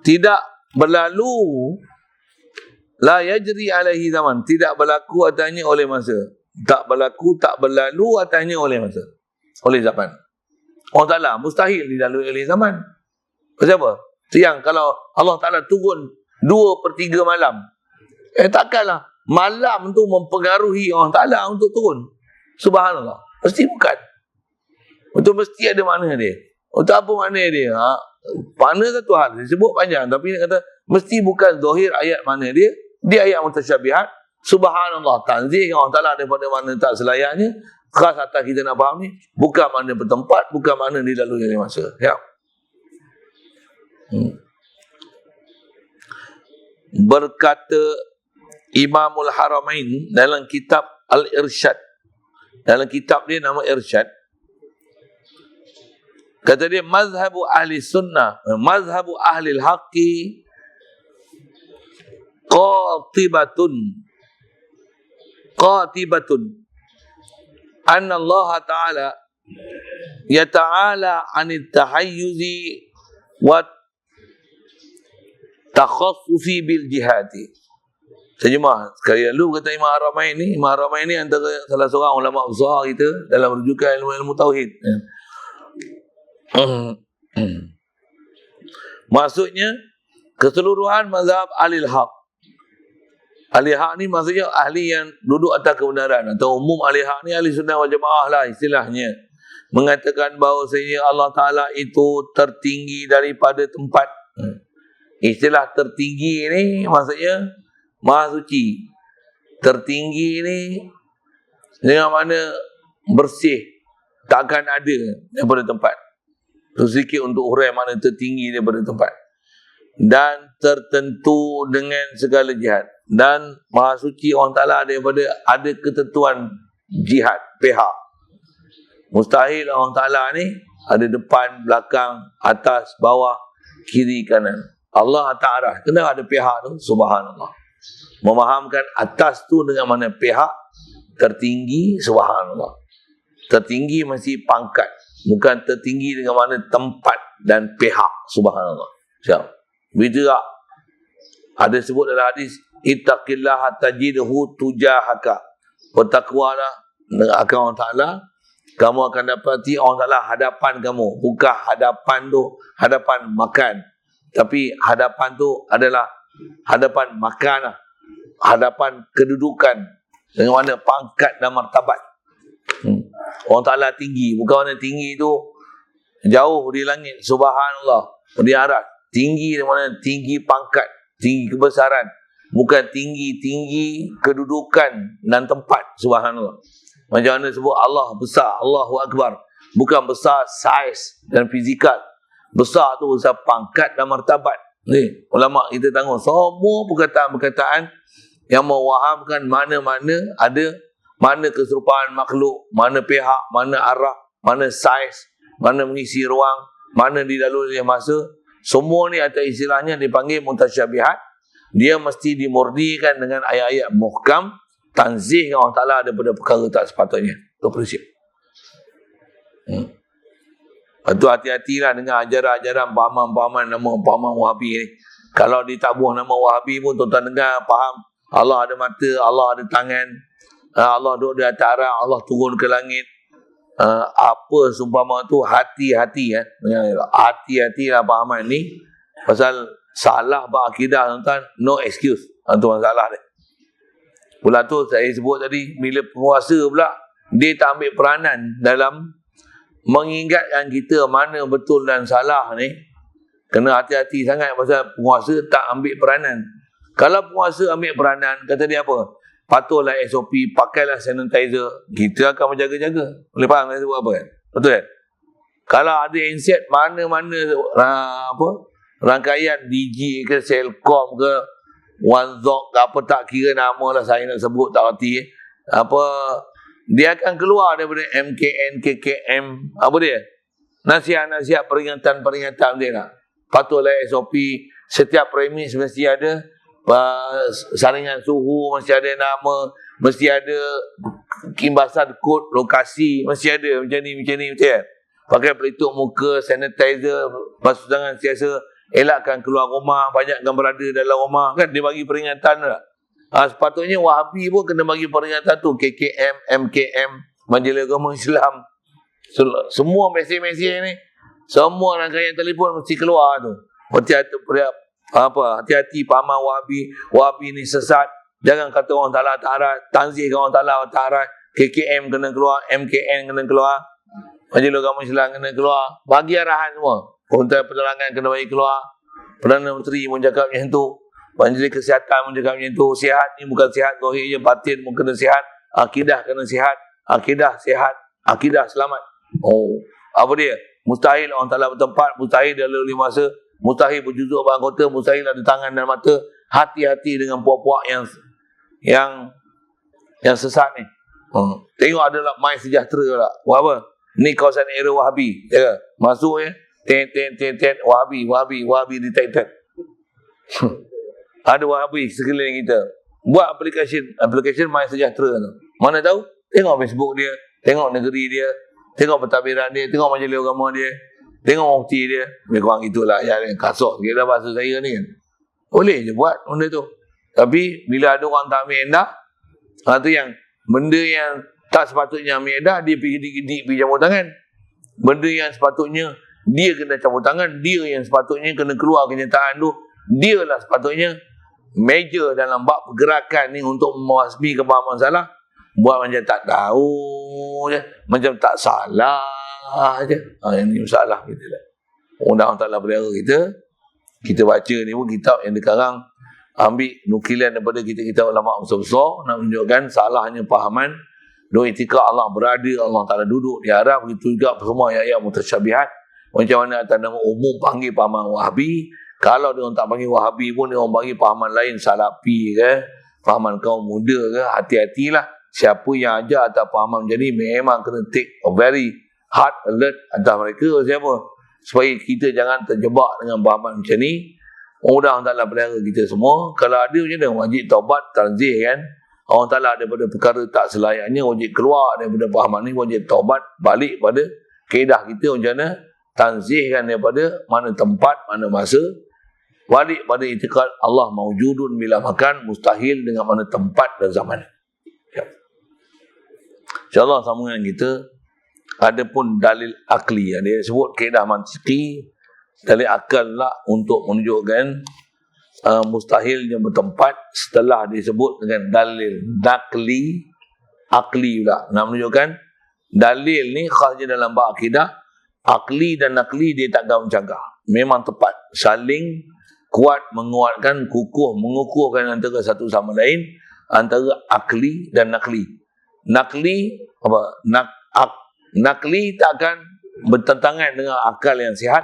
tidak berlalu la yajri alaihi zaman, tidak berlaku atasnya oleh masa. Tak berlaku, tak berlalu atasnya oleh masa, oleh zaman. Allah Ta'ala mustahil dilalui oleh zaman. Kenapa? Siang kalau Allah Ta'ala turun 2/3 malam, takkanlah malam tu mempengaruhi Allah Ta'ala untuk turun. Subhanallah. Mesti bukan. Betul, mesti ada makna dia. Untuk apa makna dia? Makna satu hal. Dia sebut panjang. Tapi dia kata, mesti bukan zahir ayat makna dia. Dia ayat mutasyabihat. Subhanallah. Tanzih Allah Ta'ala daripada makna tak selayaknya. Khas atas kita nak faham ni. Bukan makna bertempat. Bukan makna dilalui oleh masa. Ya. Berkata Imamul Haramain dalam kitab Al-Irsyad. Dalam kitab dia nama Irsyad. Kata dia, mazhabu ahli sunnah, mazhabu ahli al-haqqi qatibatun anna Allah Ta'ala yata'ala anit tahayyuzi wa takhassusi bil jihadi. Terjemah sekali lalu kata Imam Haramain ni antara salah seorang ulama besar kita dalam rujukan ilmu tauhid. Maksudnya keseluruhan mazhab ahli haq. Ahli haq ni maksudnya ahli yang duduk atas kebenaran, atau umum ahli haq ni ahli sunnah wal jamaah lah istilahnya. Mengatakan bahawasanya Allah Ta'ala itu tertinggi daripada tempat. Istilah tertinggi ni maksudnya Maha Suci. Tertinggi ni dengan mana bersih, takkan ada daripada tempat. Berzikir untuk hurai makna tertinggi daripada tempat. Dan tertentu dengan segala jihad. Dan Maha Suci Allah Ta'ala ada ketentuan jihad, pihak. Mustahil Allah Ta'ala ni ada depan, belakang, atas, bawah, kiri, kanan. Allah Ta'ala kena ada pihak tu, subhanallah. Memahamkan atas tu dengan mana pihak tertinggi, subhanallah. Tertinggi mesti pangkat, bukan tertinggi dengan mana tempat dan pihak, subhanallah. Siap. Begitu tak? Ada sebut dalam hadis, ittaqillah tajidhu tujahaka. Bertakwalah akan Allah Ta'ala, kamu akan dapati Allah Ta'ala hadapan kamu. Bukan hadapan tu hadapan makan, tapi hadapan tu adalah hadapan makan lah. Hadapan kedudukan, dengan mana pangkat dan martabat. Allah Ta'ala tinggi, bukan mana tinggi tu jauh di langit, subhanallah, di arat. Tinggi di mana? Tinggi pangkat, tinggi kebesaran, bukan tinggi kedudukan dan tempat, subhanallah. Macam mana sebut Allah besar, Allahu Akbar, bukan besar saiz dan fizikal. Besar tu besar pangkat dan martabat. Ni ulama kita tengok semua perkataan-perkataan yang mewahamkan mana-mana ada, mana keserupaan makhluk, mana pihak, mana arah, mana saiz, mana mengisi ruang, mana dilalui oleh masa. Semua ni atau istilahnya dipanggil mutasyabihat. Dia mesti dimurnikan dengan ayat-ayat muhkam, tanzih Allah Ta'ala daripada perkara tak sepatutnya. Itu prinsip. Itu hati-hatilah dengan ajaran-ajaran pahaman-pahaman nama pahaman Wahabi ni. Kalau ditabuh nama Wahabi pun tuan-tuan dengar, faham Allah ada mata, Allah ada tangan, Allah duduk di atas aras, Allah turun ke langit. Apa sumpama tu, hati-hati kan. Hati-hatilah pahaman ni. Pasal salah berakidah tuan-tuan, no excuse. Itu masalah dia. Pula tu saya sebut tadi, bila penguasa pula dia tak ambil peranan dalam mengingatkan kita mana betul dan salah ni. Kena hati-hati sangat pasal penguasa tak ambil peranan. Kalau penguasa ambil peranan, kata dia apa? Patuhlah SOP, pakailah sanitizer, kita akan berjaga-jaga. Boleh faham saya sebut apa kan? Betul kan? Kalau ada inset mana-mana rangkaian DG ke Selcom ke Wanzok ke apa, tak kira nama lah saya nak sebut, tak erti. Dia akan keluar daripada MKN, KKM, apa dia? Nasihat-nasihat, peringatan-peringatan dia nak. Patuhlah SOP, setiap premis mesti ada saringan suhu, mesti ada nama, mesti ada kimbasan kod lokasi, mesti ada macam ni betul kan? Pakai pelitup muka, sanitizer, basuh tangan sentiasa, elakkan keluar rumah, banyakkan berada dalam rumah kan, dia bagi peringatan tak? Sepatutnya Wahabi pun kena bagi peringatan tu, KKM, MKM, Majlis Agama Islam, semua mesej-mesej ni, semua rangkaian telefon mesti keluar tu. Hati-hati pahaman Wahabi ni sesat. Jangan kata orang Ta'ala, tanzih orang Ta'ala, KKM kena keluar, MKN kena keluar, Majlis Agama Islam kena keluar, bagi arahan semua. Konten Penerangan kena bagi keluar, Perdana Menteri pun cakap macam tu, Majlis Kesihatan pun cakap macam tu. Sihat ni bukan sihat zahir je, batin pun kena sihat, akidah kena sihat, akidah sihat, akidah selamat. Apa dia? Mustahil orang Ta'ala bertempat, mustahil dia lalu masa, mustahil berjuzuk beranggota, mustahil ada tangan dan mata. Hati-hati dengan puak-puak yang sesat ni. Tengok ada lah My Sejahtera lah. Apa? Ni kawasan area Wahabi. Ya, masuk ya. Ten Wahabi detected. Ada Wahabi sekeliling kita. Buat aplikasi My Sejahtera tu. Mana tahu? Tengok Facebook dia, tengok negeri dia, tengok pentadbiran dia, tengok majlis agama dia, tengok mufti dia. Lebih kurang itulah yang kasut sikit lah bahasa saya ni kan. Boleh je buat benda tu. Tapi bila ada orang tak ambil edah, tu yang benda yang tak sepatutnya ambil edah, dia pergi campur tangan. Benda yang sepatutnya dia kena campur tangan, dia yang sepatutnya kena keluar kenyataan tu, dia lah sepatutnya major dalam bab pergerakan ni untuk memuasmi kepahaman salah. Buat macam tak tahu je, macam tak salah je. Yang ni masalah kita lah. Undang Allah Ta'ala kita baca ni pun kitab yang sekarang ambil nukilan daripada kita ulama besar-besar, nak menunjukkan salahnya pahaman doa itikad Allah berada, Allah Ta'ala duduk di arah, begitu juga semua ayat-ayat mutasyabihat Macam mana atas nama umum panggil pahaman Wahabi, kalau dia orang tak panggil Wahabi pun dia orang panggil pahaman lain, Salafi ke, pahaman kaum muda ke, hati-hatilah. Siapa yang ajar atas pahaman macam ni memang kena take a very hard alert atas mereka. Siapa? Supaya kita jangan terjebak dengan pahaman macam ni. Mudah Allah Ta'ala pelihara kita semua. Kalau ada macam mana, wajib taubat, tanzih kan. Allah Ta'ala daripada perkara tak selayaknya, wajib keluar daripada pahaman ni, wajib taubat, balik pada kaedah kita macam mana, tanzihkan daripada mana tempat, mana masa, balik pada itikad Allah mawjudun bila makan, mustahil dengan mana tempat dan zaman. Ya. InsyaAllah sambungan kita, ada pun dalil akli. Dia sebut kaedah mantiki, dalil akal lah untuk menunjukkan mustahilnya bertempat, setelah disebut dengan dalil nakli, akli pula. Nak menunjukkan dalil ni khasnya dalam bab akidah, akli dan nakli dia tak gampang, memang tepat, saling kuat menguatkan, kukuh mengukuhkan antara satu sama lain, antara akli dan nakli. Nakli apa? Nakli takkan bertentangan dengan akal yang sihat.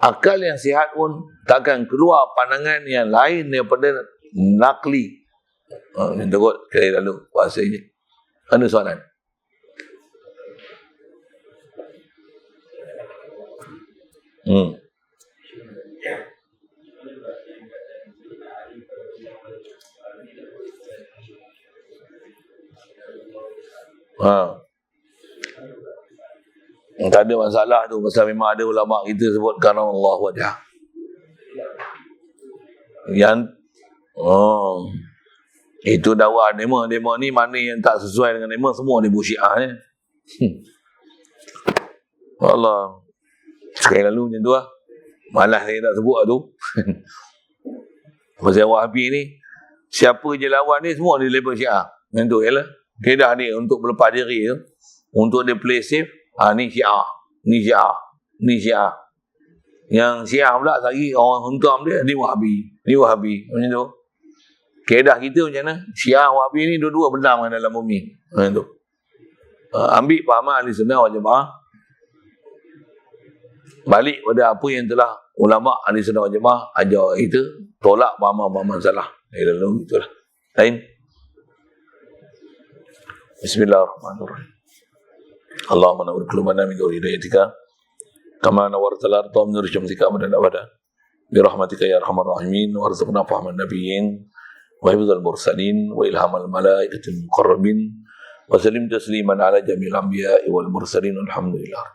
Akal yang sihat pun takkan keluar pandangan yang lain daripada nakli. Ini teruk kali lalu bahasanya. Ada soalan? Tak ada masalah tu, pasal memang ada ulama kita sebut kerana Allah wajah. Yang itu dakwah demo ni, mana yang tak sesuai dengan demo semua demo Syiah ni. Allah, sekali lalu macam tu lah. Malas saya tak sebut lah tu. Pasal Wahabi ni, siapa je lawan ni semua dia label Syiah. Macam tu ialah kaedah dia untuk berlepas diri tu, untuk dia play safe. Ni Syiah, ni Syiah, ni Syiah. Yang Syiah pula lagi orang hentam dia, ni Wahabi, ni Wahabi. Macam tu. Kaedah kita macam mana? Syiah, Wahabi ni dua-dua benam dalam bumi. Macam tu. Ambil pahaman ahli sunnah wal jamaah, balik pada apa yang telah ulama ahli sunnah wal jamaah ajar kita, tolak pahaman-pahaman salah. Lalu itulah. Lain. Bismillahirrahmanirrahim. Allahumma nawwir qulubana min nuri hidayatika kama nawwartal arda min nuri syamsika abadan abada bi rahmatika ya arhamar rahimin warzuqna fahman nabiyyin wa hifdzal mursalin wa ilhamal malaikatil muqarrabin wa sallim tasliman ala jami'il anbiya'i wal mursalin alhamdulillah.